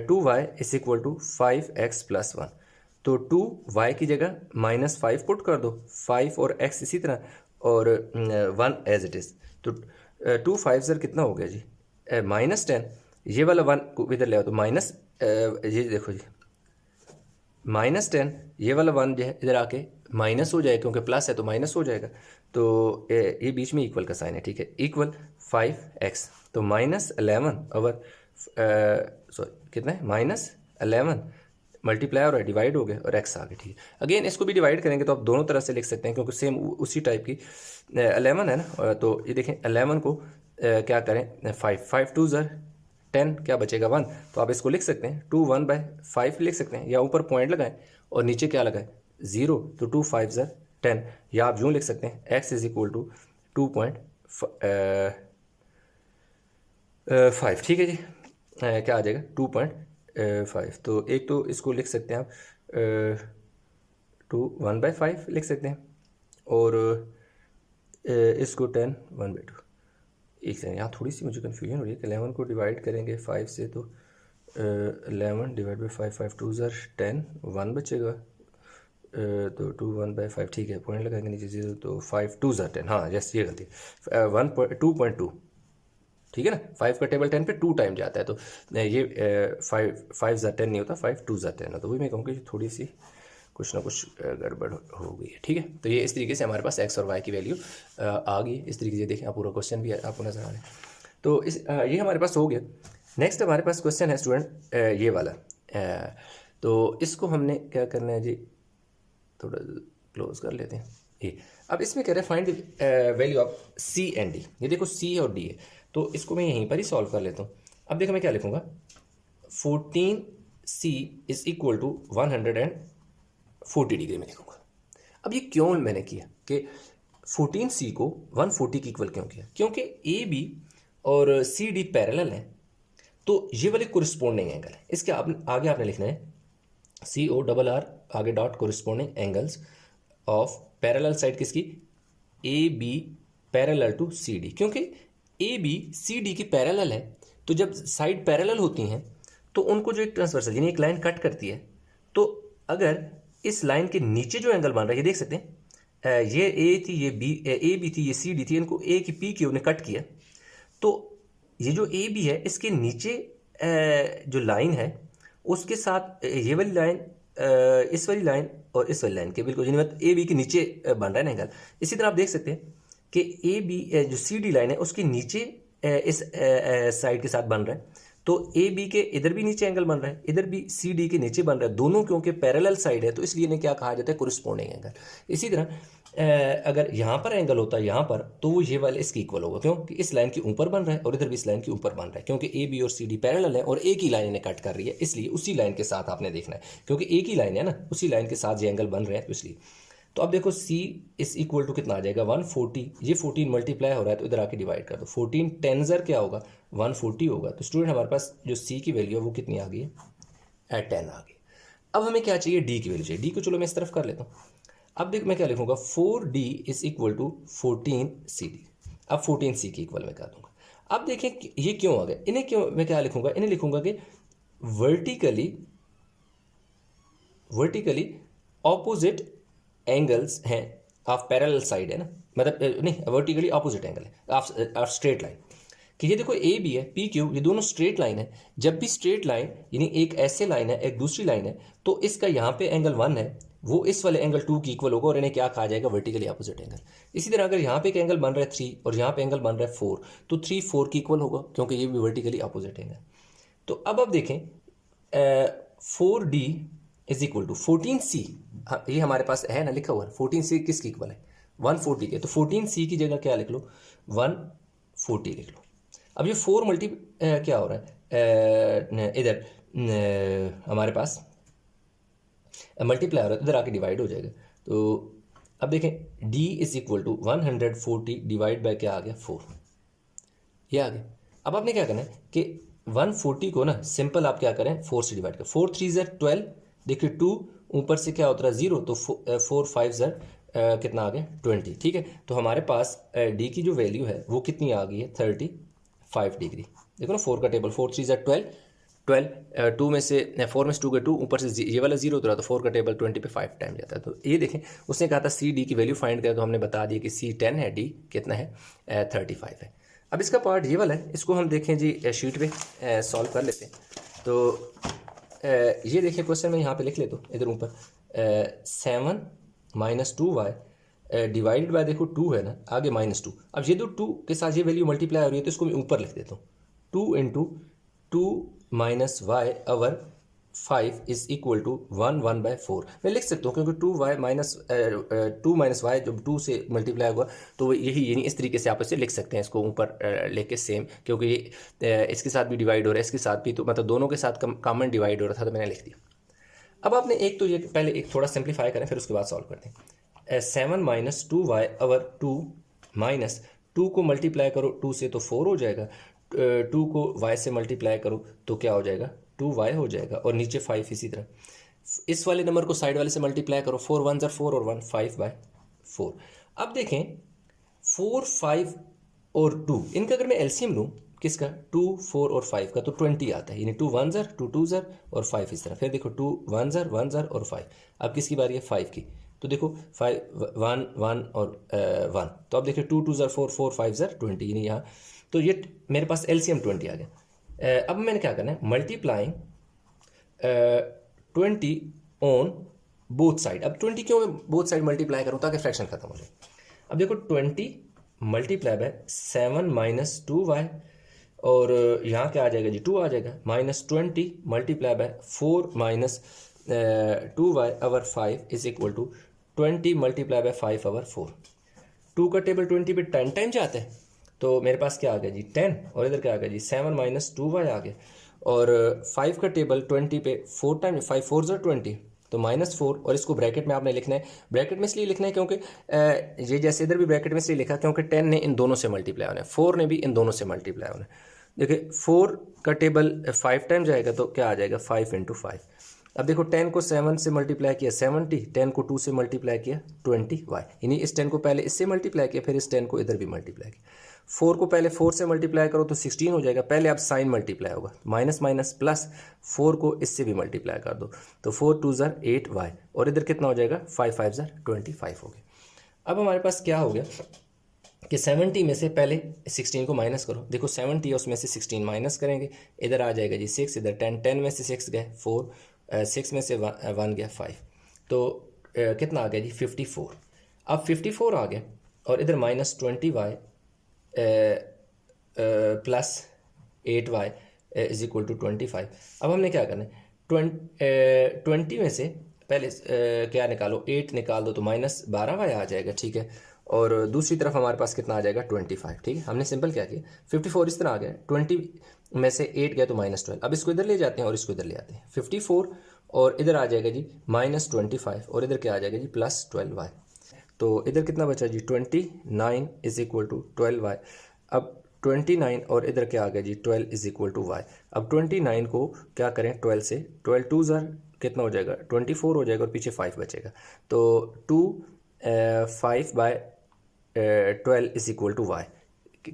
2y is equal to 5x plus 1, तो 2y की जगह -5 पुट कर दो, 5 और x इसी तरह और 1 एज इट इज़, तो 2 5 ज़र कितना हो गया जी -10, ये वाला 1 को इधर ले आओ तो माइनस ये देखो जी -10, ये वाला 1 जो है इधर आके माइनस हो जाएगा क्योंकि प्लस है तो माइनस हो जाएगा, तो ये बीच में इक्वल का साइन है, ठीक है, इक्वल 5x, तो -11 ओवर सॉरी कितना है -11 मल्टीप्लाई और डिवाइड हो गए और x आ गए, ठीक है। अगेन इसको भी डिवाइड करेंगे तो आप दोनों तरह से लिख सकते हैं क्योंकि सेम उसी टाइप की 11 है ना, तो ये देखें 11 को क्या करें 5 2 ज़र 10, क्या बचेगा 1, तो आप इसको लिख सकते हैं 2 1/5 लिख सकते हैं, या ऊपर पॉइंट लगाएं और नीचे क्या लगाएं 0, तो 2 5 ज़र 10, या आप यूँ लिख सकते हैं x इज इक्वल टू 2.5, ठीक है जी, क्या आ जाएगा 2.5, तो एक तो इसको लिख सकते हैं आप 2 1/5 लिख सकते हैं और इसको 10 1/2। एक सेकंड, यहाँ थोड़ी सी मुझे कन्फ्यूजन हो रही है कि 11 को डिवाइड करेंगे 5 से तो 11 डिवाइड बाई 5 5 2 ज़र 10 1 बचेगा, तो 2 1/5, ठीक है, पॉइंट लगाएंगे नीचे 0, तो 5 2 ज़र 10, हाँ यस ये गलती 2.2, ठीक है ना, 5 का टेबल 10 पे 2 टाइम जाता है, तो ये 5 ज़र 10 नहीं होता, 5 2 ज़र 10 है, तो वही मैं कहूँगी थोड़ी सी कुछ ना कुछ गड़बड़ हो गई है, ठीक है। तो ये इस तरीके से हमारे पास x और y की वैल्यू आ गई, इस तरीके से देखें आप पूरा क्वेश्चन भी आपको नजर आ रहा है, तो इस ये हमारे पास हो गया। नेक्स्ट हमारे पास क्वेश्चन है स्टूडेंट ये वाला, तो इसको हमने क्या करना है जी, थोड़ा क्लोज कर लेते हैं ये। अब इसमें कह रहे हैं find value of c and d, ये देखो c और d है, तो इसको मैं यहीं पर ही सॉल्व कर लेता हूँ। अब देखो मैं क्या लिखूँगा 14c is equal to 140 degree में लिखूँगा। अब ये क्यों मैंने किया कि 14c को 140 की इक्वल क्यों किया, क्योंकि ए बी और सी डी पैरेलल हैं, तो ये वाले कोरिस्पोंडिंग एंगल है। इसके आगे आपने लिखना है CORR आगे dot corresponding angles of parallel side किसकी, A B parallel to C D, क्योंकि ए बी सी डी की पैरेलल है, तो जब साइड पैरेलल होती हैं तो उनको जो एक ट्रांसवर्सल यानी एक लाइन कट करती है, तो अगर इस लाइन के नीचे जो एंगल बन रहा है ये देख सकते हैं, ये ए थी, ये बी ए बी थी, ये सी डी थी, इनको ए की पी की उन्हें कट किया, तो ये जो ए बी है इसके नीचे जो लाइन है उसके साथ ये वाली लाइन इस वाली लाइन और इस वाली लाइन के बिल्कुल यानी मतलब ए बी के नीचे बन रहा है ना एंगल। इसी तरह आप देख सकते हैं कि ए बी जो सी डी लाइन है उसके नीचे इस साइड के साथ बन रहा है, तो ए बी के इधर भी नीचे एंगल बन रहा है, इधर भी सी डी के नीचे बन रहा है, दोनों क्योंकि पैरेलल साइड है तो इसलिए इन्हें क्या कहा जाता है, कोरिस्पोंडिंग एंगल। इसी तरह अगर यहाँ पर एंगल होता है यहाँ पर, तो वो ये वाले इसके इक्वल होगा, क्योंकि इस लाइन के ऊपर बन रहा है और इधर भी इस लाइन के ऊपर बन रहा है, क्योंकि ए बी और सी डी पैरेलल है और एक ही लाइन इन्हें कट कर रही है, इसलिए उसी लाइन के साथ आपने देखना है, क्योंकि एक ही लाइन है ना, उसी लाइन के साथ ये एंगल बन रहे हैं, तो इसलिए। तो अब देखो c इज इक्वल टू कितना आ जाएगा 140, ये 14 मल्टीप्लाई हो रहा है तो इधर आके डिवाइड कर दो, 14 10 ज़र क्या होगा 140 होगा, तो स्टूडेंट हमारे पास जो c की वैल्यू है वो कितनी आ गई है 10 आ गई। अब हमें क्या चाहिए, d की वैल्यू चाहिए, d को चलो मैं इस तरफ कर लेता हूँ। अब देख मैं क्या लिखूंगा 4d is equal to 14cd, अब 14c की इक्वल मैं कर दूंगा। अब देखें ये क्यों आ गया, इन्हें क्यों मैं क्या लिखूंगा, इन्हें लिखूंगा कि वर्टिकली ऑपोजिट एंगल्स हैं ऑफ पैरेलल साइड है ना, मतलब नहीं वर्टिकली ऑपोजिट एंगल है ऑफ स्ट्रेट लाइन, कि ये देखो ए बी है पी क्यू ये दोनों स्ट्रेट लाइन है, जब भी स्ट्रेट लाइन यानी एक ऐसे लाइन है एक दूसरी लाइन है, तो इसका यहाँ पे एंगल 1 है वो इस वाले एंगल 2 की इक्वल होगा और इन्हें क्या कहा जाएगा, वर्टिकली ऑपोजिट एंगल। इसी तरह अगर यहाँ पे एक एंगल बन रहा है 3 और यहाँ पे एंगल बन रहा है 4, तो 3 4 की इक्वल होगा क्योंकि ये भी वर्टिकली ऑपोजिट एंगल। तो अब देखें 4d is equal to 14C, ये हमारे पास है ना लिखा हुआ है, 14C किसकी इक्वल है 140 के, तो 14C की जगह क्या लिख लो 140 लिख लो। अब ये 4 मल्टी क्या हो रहा है इधर हमारे पास मल्टीप्लाई हो रहा है, इधर आके डिवाइड हो जाएगा। तो अब देखें d is equal to 140 divide by क्या आ गया 4, ये आ गया। अब आपने क्या करना है कि 140 को ना सिंपल आप क्या करें 4 से डिवाइड करें, 4 3 ज़र 12, देखिए 2 ऊपर से क्या होता है 0, तो 4 5 ज़र कितना आ गया 20, ठीक है। तो हमारे पास d की जो वैल्यू है वो कितनी आ गई है 35 डिग्री। देखो ना 4 का टेबल, 4 3 ज़र 12, 2 में से 4 में से 2 के 2, ऊपर से ये वाला 0 उतरा, तो 4 का टेबल 20 पे 5 टाइम जाता है। तो ये देखें उसने कहा था सी डी की वैल्यू फाइंड करें, तो हमने बता दिया कि सी 10 है, डी कितना है 35 है। अब इसका पार्ट ये वाला है, इसको हम देखें जी शीट पे सॉल्व कर लेते हैं। तो ये देखिए क्वेश्चन मैं यहाँ पे लिख लेता हूँ इधर ऊपर 7 - 2y डिवाइडेड बाय, देखो 2 है ना आगे -2। अब ये 2 के साथ ये वैल्यू मल्टीप्लाई हो रही है, तो इसको मैं ऊपर लिख देता हूँ 2 × 2 - y over 5 is equal to 1/4 मैं लिख सकता हूँ, क्योंकि 2y -2 - y जब 2 से मल्टीप्लाई हुआ तो यही यानी इस तरीके से आप इसे लिख सकते हैं, इसको ऊपर लेके सेम, क्योंकि इसके साथ भी डिवाइड हो रहा है, इसके साथ भी, तो मतलब दोनों के साथ कॉमन डिवाइड हो रहा था, तो मैंने लिख दिया। अब आपने एक तो ये पहले एक थोड़ा सिंप्लीफाई करें, फिर उसके बाद सॉल्व करते हैं। 7 - 2y ओवर 2 माइनस 2 को मल्टीप्लाई करो 2 से तो 4 हो जाएगा, 2 को y से मल्टीप्लाई करो तो क्या हो जाएगा 2y हो जाएगा, और नीचे 5 इसी तरह। इस वाले नंबर को साइड वाले से मल्टीप्लाई करो, 4 1 ज़र 4 और 1 5/4। अब देखें 4 5 और 2 इनका अगर मैं एलसीएम लूँ किसका 2 4 और 5 का, तो 20 आता है, यानी 2 1 ज़र 2 2 ज़र और 5 इस तरह। फिर देखो 2 1 ज़र और 5। अब किसकी बारी है 5 की, तो देखो 5 1 1 और 1, तो अब देखिए 2 2 ज़र 4 4 5 ज़र 20, यानी यहाँ तो ये मेरे पास एलसीएम 20 आ गया। अब मैंने क्या करना है मल्टीप्लाइंग 20 ऑन बोथ साइड। अब 20 क्यों मैं बोथ साइड मल्टीप्लाई करूँ, ताकि फ्रैक्शन खत्म हो जाए। अब देखो 20 मल्टीप्लाई बाय 7 - 2y, और यहाँ क्या आ जाएगा जी 2 आ जाएगा, -20 multiply by 4 - 2y over 5 is equal to 20 multiply by 5 over 4। 2 का टेबल 20 पे 10 टाइम जाता है, तो मेरे पास क्या आ गया जी 10, और इधर क्या आ गया जी 7 - 2y आ गया, और 5 का टेबल 20 पे 4 टाइम, 5 4 ज़र 20, तो -4, और इसको ब्रैकेट में आपने लिखना है। ब्रैकेट में इसलिए लिखना है क्योंकि ये जैसे इधर भी ब्रैकेट में इसलिए लिखा क्योंकि 10 ने इन दोनों से मल्टीप्लाई होना है, 4 ने भी इन दोनों से मल्टीप्लाई होना है। देखिए 4 का टेबल 5 टाइम जाएगा, तो क्या आ जाएगा 5 × 5। अब देखो 10 को 7 से मल्टीप्लाई किया 70, 10 को 2 से मल्टीप्लाई किया 20y, यानी इस 10 को पहले इससे मल्टीप्लाई किया, फिर इस 10 को इधर भी मल्टीप्लाई किया। 4 को पहले 4 से मल्टीप्लाई करो तो 16 हो जाएगा, पहले अब साइन मल्टीप्लाई होगा, माइनस माइनस प्लस 4 को इससे भी मल्टीप्लाई कर दो, तो 4 2 ज़र 8y, और इधर कितना हो जाएगा 5 5 ज़र 25 हो गया। अब हमारे पास क्या हो गया कि 70 में से पहले 16 को माइनस करो, देखो 70 है उसमें से 16 माइनस करेंगे, इधर आ जाएगा जी 6, इधर 10, 10 में से 6 गए 4, 6 में से 1 गया 5, तो कितना आ गया जी 54। अब 54 आ गया, और इधर -20y plus 8y is equal to 25। अब हमने क्या करना है 20 में से पहले क्या निकालो 8 निकाल दो, तो -12y आ जाएगा, ठीक है, और दूसरी तरफ हमारे पास कितना आ जाएगा 25, ठीक है। हमने सिंपल क्या किया 54 इस तरह आ गया, 20 में से 8 गया तो -12, अब इसको इधर ले जाते हैं और इसको इधर ले आते हैं, 54 और इधर आ जाएगा जी -25, और इधर क्या आ जाएगा जी +12y, तो इधर कितना बचा जी 29 इज इक्वल टू 12y। अब 29 और इधर क्या आ गया जी 12 इज इक्वल टू y। अब 29 को क्या करें 12 से, 12 2 ज़र कितना हो जाएगा 24 हो जाएगा, और पीछे 5 बचेगा, तो 2 5/12 is equal to y।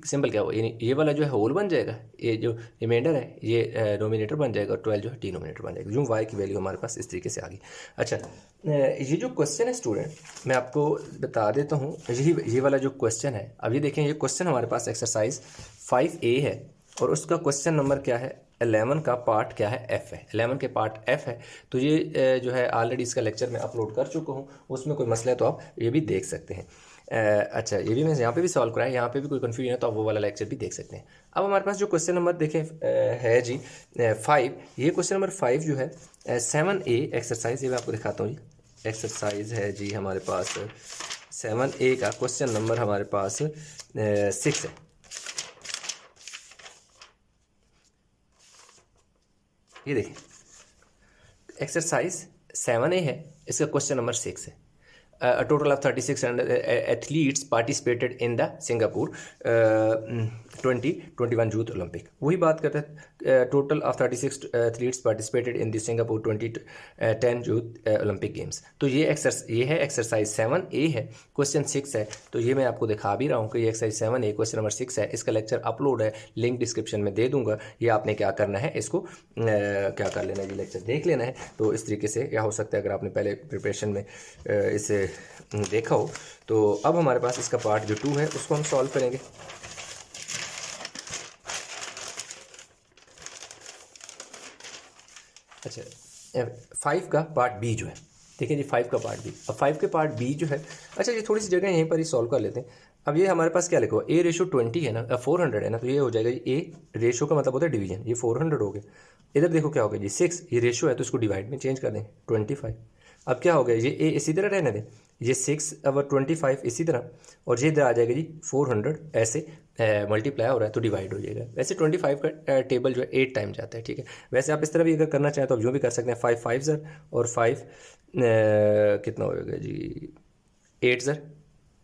Simple क्या हो, यानी ये वाला जो है होल बन जाएगा, ये जो रिमाइंडर है ये नोमिनेटर बन जाएगा, और 12 जो है डिनोमिनेटर बन जाएगा, जो y की वैल्यू हमारे पास इस तरीके से आ गई। अच्छा, ये जो क्वेश्चन है स्टूडेंट मैं आपको बता देता हूँ, ये वाला जो क्वेश्चन है, अब ये देखें ये क्वेश्चन हमारे पास एक्सरसाइज 5A है, और उसका क्वेश्चन नंबर क्या है 11 का पार्ट क्या है F है, 11 के पार्ट F है। तो ये जो है ऑलरेडी इसका लेक्चर मैं अपलोड कर चुका हूँ, उसमें कोई मसला है तो आप ये भी देख सकते हैं। अच्छा, ये भी मैं यहाँ पे भी सॉल्व कराया, यहाँ पे भी कोई कन्फ्यूजन है तो आप वो वाला लेक्चर भी देख सकते हैं। अब हमारे पास जो क्वेश्चन नंबर देखें है जी 5, ये क्वेश्चन नंबर 5 जो है 7A एक्सरसाइज, ये मैं आपको दिखाता हूँ जी। एक्सरसाइज है जी हमारे पास 7A का क्वेश्चन नंबर हमारे पास 6 है। ये देखिए एक्सरसाइज 7A है, इसका क्वेश्चन नंबर 6 है। A total of 36 athletes participated in the Singapore 2021 Youth Olympic। वही बात करते हैं, total of 36 athletes participated in the Singapore 2010 youth Olympic games. तो ये है एक्सरसाइज 7A है, क्वेश्चन 6 है। तो ये मैं आपको दिखा भी रहा हूँ कि ये एक्सरसाइज 7A क्वेश्चन नंबर 6 है। इसका लेक्चर अपलोड है, लिंक डिस्क्रिप्शन में दे दूंगा। ये आपने क्या करना है, इसको क्या कर लेना है, ये लेक्चर देख लेना है। तो इस तरीके से क्या हो सकता है, अगर आपने पहले प्रिपरेशन में इसे देखा हो। तो अब हमारे पास इसका पार्ट जो 2 है उसको हम सॉल्व करेंगे। अच्छा, 5 का पार्ट बी जो है, देखिए जी 5 का पार्ट बी। अब 5 के पार्ट बी जो है, अच्छा ये थोड़ी सी जगह यहीं पर ही सॉल्व कर लेते हैं। अब ये हमारे पास क्या लिखा हुआ, A/20 है ना, 400 है ना, तो ये हो जाएगा जी A रेशो का मतलब होता है डिवीजन, ये 400 हो गया। इधर देखो क्या हो गया जी 6, ये रेशो है तो इसको डिवाइड में चेंज कर दें 25। अब क्या हो गया, ये A इसी तरह रहने दें, ये 6/25 इसी तरह, और ये इधर आ जाएगा जी 400, ऐसे मल्टीप्लाई हो रहा है तो डिवाइड हो जाएगा। वैसे 25 का टेबल जो है 8 टाइम जाता है, ठीक है। वैसे आप इस तरह भी अगर करना चाहें तो आप यूँ भी कर सकते हैं, 5 5 ज़र और 5 कितना होगा जी 8 ज़र,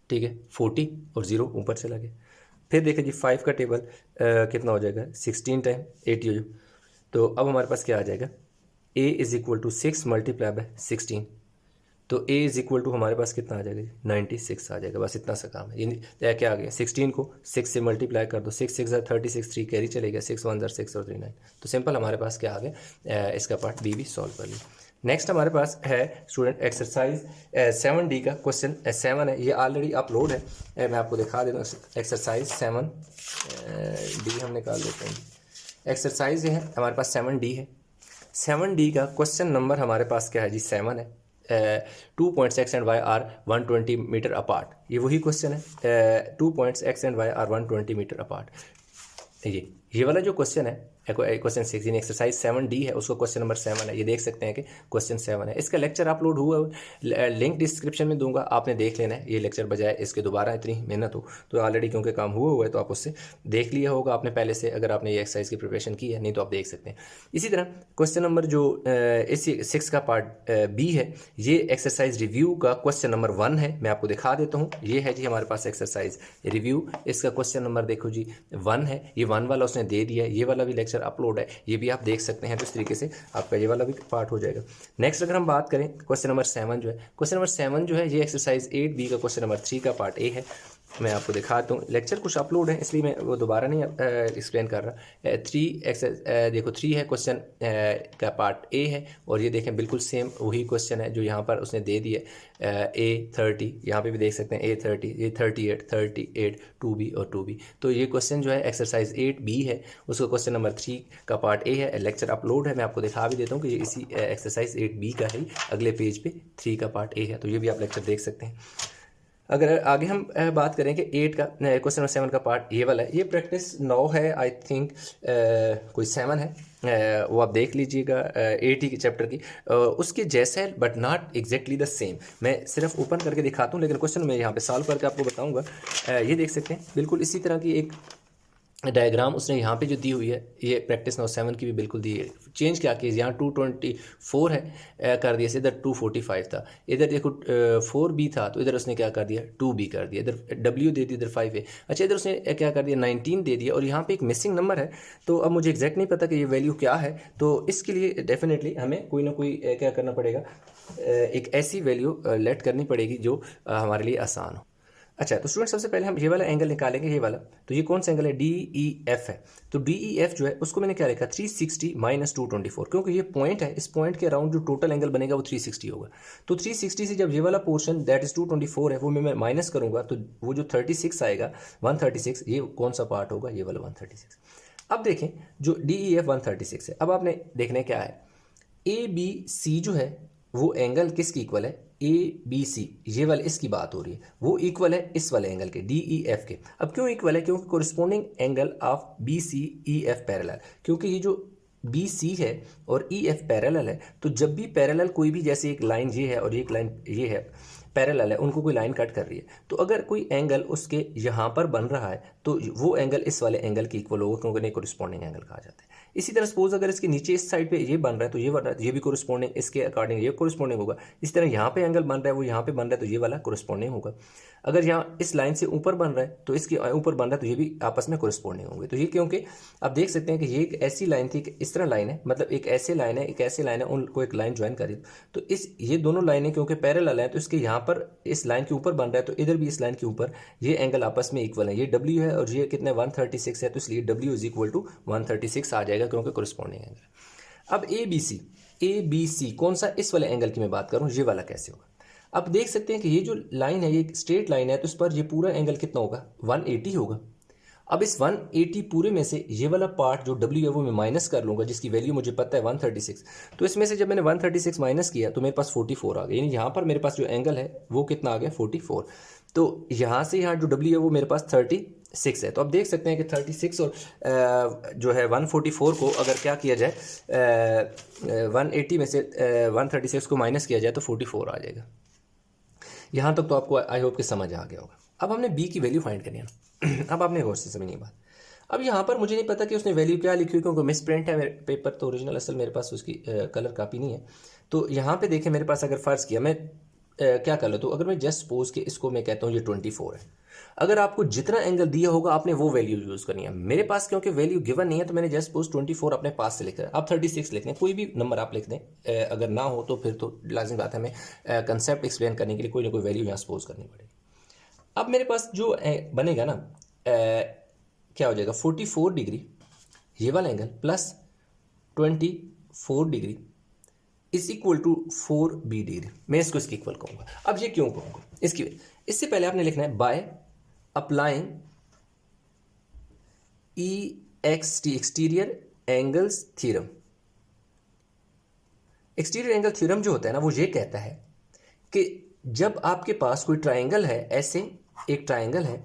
ठीक है, 40 और 0 ऊपर चला गया। फिर देखिए जी 5 का टेबल कितना हो जाएगा 16 टाइम 80 हो। तो अब हमारे पास क्या आ जाएगा, A = 6 × 16। तो A = हमारे पास कितना आ जाएगा, 96 आ जाएगा। बस इतना सा काम है। ये क्या आ गया, 16 को 6 से मल्टीप्लाई कर दो, 6 6 ज़र 36, 3 कैरी चलेगा, 6 1 ज़र 6 और 3 9। तो सिंपल हमारे पास क्या आ गया, इसका पार्ट बी भी सॉल्व कर लिया। नेक्स्ट हमारे पास है स्टूडेंट एक्सरसाइज 7D का क्वेश्चन 7 है, ये ऑलरेडी अपलोड है, मैं आपको दिखा देता हूँ। एक्सरसाइज 7D हम निकाल लेते हैं। एक्सरसाइज है हमारे पास 7D है। 7D का क्वेश्चन नंबर हमारे पास क्या है जी 7 है। 2 points x and y are 120 metre apart, ये वही क्वेश्चन है। 2 points x and y are 120 metre apart. ये वाला जो क्वेश्चन है क्वेश्चन 6 यानी एक्सरसाइज 7D है, उसका क्वेश्चन नंबर 7 है। ये देख सकते हैं कि क्वेश्चन 7 है। इसका लेक्चर अपलोड हुआ, लिंक डिस्क्रिप्शन में दूंगा, आपने देख लेना है ये लेक्चर, बजाय इसके दोबारा इतनी मेहनत हो। तो ऑलरेडी क्योंकि काम हुआ है तो आप उससे देख लिया होगा आपने पहले से, अगर आपने ये एक्सरसाइज की प्रिपरेशन की है, नहीं तो आप देख सकते हैं। इसी तरह क्वेश्चन नंबर जो इसी 6 का पार्ट बी है, ये एक्सरसाइज रिव्यू का क्वेश्चन नंबर 1 है। मैं आपको दिखा देता हूँ, ये है जी हमारे पास एक्सरसाइज रिव्यू, इसका क्वेश्चन नंबर देखो जी 1 है। ये 1 वाला उसने दे दिया है, ये वाला भी लेक्चर अपलोड है, ये भी आप देख सकते हैं। तो इस तरीके से आपका ये वाला भी पार्ट हो जाएगा। नेक्स्ट अगर हम बात करें क्वेश्चन नंबर 7 जो है, क्वेश्चन नंबर 7 जो है ये एक्सरसाइज 8B का क्वेश्चन नंबर 3 का पार्ट ए है। मैं आपको दिखाता हूँ, लेक्चर कुछ अपलोड है इसलिए मैं वो दोबारा नहीं एक्सप्लेन कर रहा। 3 देखो 3 है क्वेश्चन का पार्ट ए है, और ये देखें बिल्कुल सेम वही क्वेश्चन है जो यहाँ पर उसने दे दिया। A30 यहाँ पे भी देख सकते हैं, A30, ये 38 38 2B और 2B। तो ये क्वेश्चन जो है एक्सरसाइज 8B है, उसका क्वेश्चन नंबर 3 का पार्ट ए है। लेक्चर अपलोड है, मैं आपको दिखा भी देता हूँ कि ये इसी एक्सरसाइज 8B का है, अगले पेज पे 3 का पार्ट ए है। तो ये भी आप लेक्चर देख सकते हैं। अगर आगे हम बात करें कि 8 का क्वेश्चन नंबर 7 का पार्ट ये वाला है, ये प्रैक्टिस 9 है आई थिंक, कोई 7 है, वो आप देख लीजिएगा 8 ही चैप्टर की, उसके जैसा है but not exactly the same. मैं सिर्फ ओपन करके दिखाता हूँ, लेकिन क्वेश्चन मैं यहाँ पे सॉल्व करके आपको बताऊँगा। ये देख सकते हैं बिल्कुल इसी तरह की एक डायग्राम उसने यहाँ पे जो दी हुई है, ये प्रैक्टिस 9 की भी बिल्कुल दी है। चेंज क्या किया, यहाँ 224 है कर दिया, इधर 245 था, इधर देखो 4B था तो इधर उसने क्या कर दिया 2B कर दिया, इधर W दे दिया, इधर 5 है। अच्छा इधर उसने क्या कर दिया 19 दे दिया, और यहाँ पे एक मिसिंग नंबर है। तो अब मुझे एग्जैक्ट नहीं पता कि ये वैल्यू क्या है, तो इसके लिए डेफिनेटली हमें कोई ना कोई क्या करना पड़ेगा, एक ऐसी वैल्यू लेट करनी पड़ेगी जो हमारे लिए आसान हो। अच्छा तो स्टूडेंट सबसे पहले हम ये वाला एंगल निकालेंगे, ये वाला। तो ये कौन सा एंगल है, DEF है। तो DEF जो है उसको मैंने क्या लिखा 360 - 224, क्योंकि ये पॉइंट है, इस पॉइंट के अराउंड जो टोटल एंगल बनेगा वो 360 होगा। तो 360 से जब ये वाला पोर्शन दैट इज 224 है वो मैं माइनस करूंगा, तो वो जो 36 आएगा 136, ये कौन सा पार्ट होगा, ये वाला 136। अब देखें जो DEF 136 है, अब आपने देखने क्या है, ABC जो है वो एंगल किसकी इक्वल है, ABC ये वाले इसकी बात हो रही है, वो इक्वल है इस वाले एंगल के DEF के। अब क्यों इक्वल है? क्योंकि कोरिस्पोंडिंग एंगल ऑफ BCEF पैरेलल, क्योंकि ये जो BC है और EF पैरेलल है, तो जब भी पैरेलल कोई भी, जैसे एक लाइन ये है और एक लाइन ये है, पैरेलल है, उनको कोई लाइन कट कर रही है, तो अगर कोई एंगल उसके यहाँ पर बन रहा है तो वो एंगल इस वाले एंगल के इक्वल होगा, क्योंकि नहीं कोरिस्पोंडिंग एंगल कहा जाता है। इसी तरह सपोज अगर इसके नीचे इस साइड पे ये बन रहा है तो ये बन रहा है, तो ये भी कोरिस्पोंडिंग इसके अकॉर्डिंग ये कोरिस्पोंडिंग होगा। इसी तरह यहाँ पे एंगल बन रहा है, वो यहाँ पे बन रहा है, तो ये वाला कोरिस्पोंडिंग होगा। अगर यहाँ इस लाइन से ऊपर बन रहा है तो इसके ऊपर बन रहा है, तो ये भी आपस में कोरिस्पोंडिंग होंगे। तो ये क्योंकि आप देख सकते हैं कि ये एक ऐसी लाइन थी कि इस तरह लाइन है, मतलब एक ऐसे लाइन है, एक ऐसे लाइन है, उनको एक लाइन ज्वाइन करी, तो इस ये दोनों लाइनें क्योंकि पैरेलल है, तो इसके यहाँ पर इस लाइन के ऊपर बन रहा है, तो इधर भी इस लाइन के ऊपर ये एंगल आपस में इक्वल है। ये W है और ये कितने 136 है, तो इसलिए W इज इक्वल टू 136 आ जाएगा, क्योंकि कोरिस्पोंडिंग एंगल। अब ABC कौन सा? इस वाले एंगल की मैं बात करूं, ये वाला कैसे होगा? अब देख सकते हैं कि ये जो लाइन है, ये स्ट्रेट लाइन है, तो इस पर ये पूरा एंगल कितना होगा? 180 होगा। अब इस 180 पूरे में से ये वाला पार्ट जो W है वो मैं माइनस कर लूँगा, जिसकी वैल्यू मुझे पता है 136। तो इसमें से जब मैंने 136 माइनस किया तो मेरे पास 44 आ गया, यानी यहाँ पर मेरे पास जो एंगल है वो कितना आ गया? 44। तो यहाँ से यहाँ जो W है वो मेरे पास 36 है। तो अब देख सकते हैं कि 36 और जो है 144 को अगर क्या किया जाए, 180 में से 136 को माइनस किया जाए तो 44 आ जाएगा। यहाँ तक तो आपको आई होप कि समझ आ गया होगा। अब हमने B की वैल्यू फाइंड करनी है ना। अब आपने गौर से समझनी बात। अब यहाँ पर मुझे नहीं पता कि उसने वैल्यू क्या लिखी हुई, क्योंकि मिस प्रिंट है मेरे पेपर, तो ओरिजिनल असल मेरे पास उसकी कलर कापी नहीं है। तो यहाँ पे देखें, मेरे पास अगर फ़र्ज़ किया मैं क्या कर लेता हूँ, अगर मैं जस्ट सपोज कि इसको मैं कहता हूँ ये 24 है, अगर आपको जितना एंगल दिया होगा आपने वो वैल्यू यूज़ करनी है। मेरे पास क्योंकि वैल्यू गिवन नहीं है, तो मैंने जस्ट सपोज 24 अपने पास से लिख रहा है। आप 36 लिख लें, कोई भी नंबर आप लिख दें, अगर ना हो तो फिर तो लाजिम बात है हमें कंसेप्ट एक्सप्लेन करने के लिए कोई ना कोई वैल्यू यहाँ सपोज करनी पड़ेगी। अब मेरे पास जो बनेगा ना, क्या हो जाएगा? 44 डिग्री ये वाला angle plus 24 degree is equal to 4B degree. मैं इसको इसके इक्वल कहूँगा। अब ये क्यों कहूँगा? इससे पहले आपने लिखना है by applying EXT exterior angles theorem. Exterior angle theorem जो होता है ना, वो ये कहता है कि जब आपके पास कोई ट्राइंगल है, ऐसे एक ट्राइंगल है,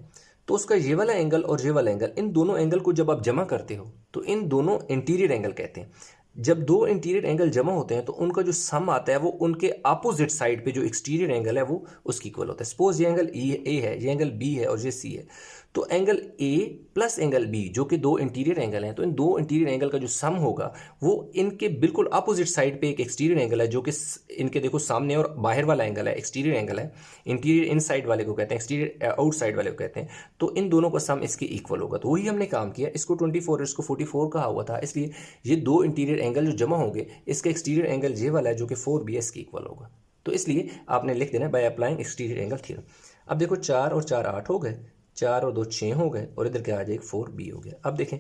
तो उसका ये वाला एंगल और ये वाला एंगल, इन दोनों एंगल को जब आप जमा करते हो तो इन दोनों इंटीरियर एंगल कहते हैं। जब दो इंटीरियर एंगल जमा होते हैं तो उनका जो सम आता है वो उनके अपोजिट साइड पे जो एक्सटीरियर एंगल है वो उसकी इक्वल होता है। सपोज ये एंगल ए है, ये एंगल B है और ये C है, तो angle A plus angle B जो कि दो इंटीरियर एंगल हैं, तो इन दो इंटीरियर एंगल का जो सम होगा वो इनके बिल्कुल अपोजिट साइड पे एक एक्सटीरियर एंगल है, जो कि इनके देखो सामने और बाहर वाला एंगल है, एक्सटीरियर एंगल है। इंटीरियर इन साइड वाले को कहते हैं, एक्सटीरियर आउट साइड वाले को कहते हैं। तो इन दोनों का सम इसके इक्वल होगा। तो वही हमने काम किया, इसको 24 इसको 44 कहा हुआ था, इसलिए ये दो इंटीरियर एंगल जो जमा होंगे, इसका एक्सटीरियर एंगल ये वाला है जो कि 4B इसके इक्वल होगा। तो इसलिए आपने लिख देना by applying exterior angle theorem. अब देखो 4 और 4 8 हो गए, 4 और 2 6 हो गए, और इधर क्या आ जाएगा? 4B हो गया। अब देखें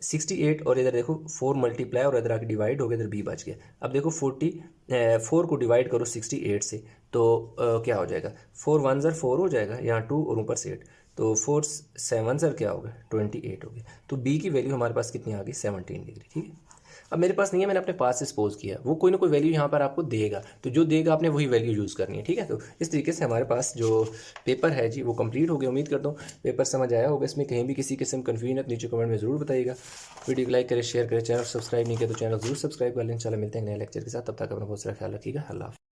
68 और इधर देखो 4 मल्टीप्लाई और इधर आके डिवाइड हो गया, इधर B बच गया। अब देखो 4 को डिवाइड करो 68 से, तो क्या हो जाएगा? 4 1 ज़र 4 हो जाएगा, यहाँ 2 और ऊपर से 8, तो 4 7 ज़र क्या होगा? 28 हो गया। तो B की वैल्यू हमारे पास कितनी आ गई? 17 डिग्री। ठीक है। अब मेरे पास नहीं है, मैंने अपने पास से सपोज किया, वो कोई ना कोई वैल्यू यहाँ पर आपको देगा, तो जो देगा आपने वही वैल्यू यूज़ करनी है। ठीक है। तो इस तरीके से हमारे पास जो पेपर है जी वो कंप्लीट हो गया। उम्मीद करता हूँ पेपर समझ आया होगा। इसमें कहीं भी किसी किस्म कन्फ्यूजन है तो नीचे कमेंट में ज़रूर बताइएगा। वीडियो को लाइक करें, शेयर करें, चैनल सब्सक्राइब नहीं किया तो चैनल जरूर सब्सक्राइब कर लें। इंशाल्लाह मिलते हैं नए लेक्चर के साथ, तब तक अपना बहुत सारा ख्याल रखिएगा। अल्लाह हाफ़िज़।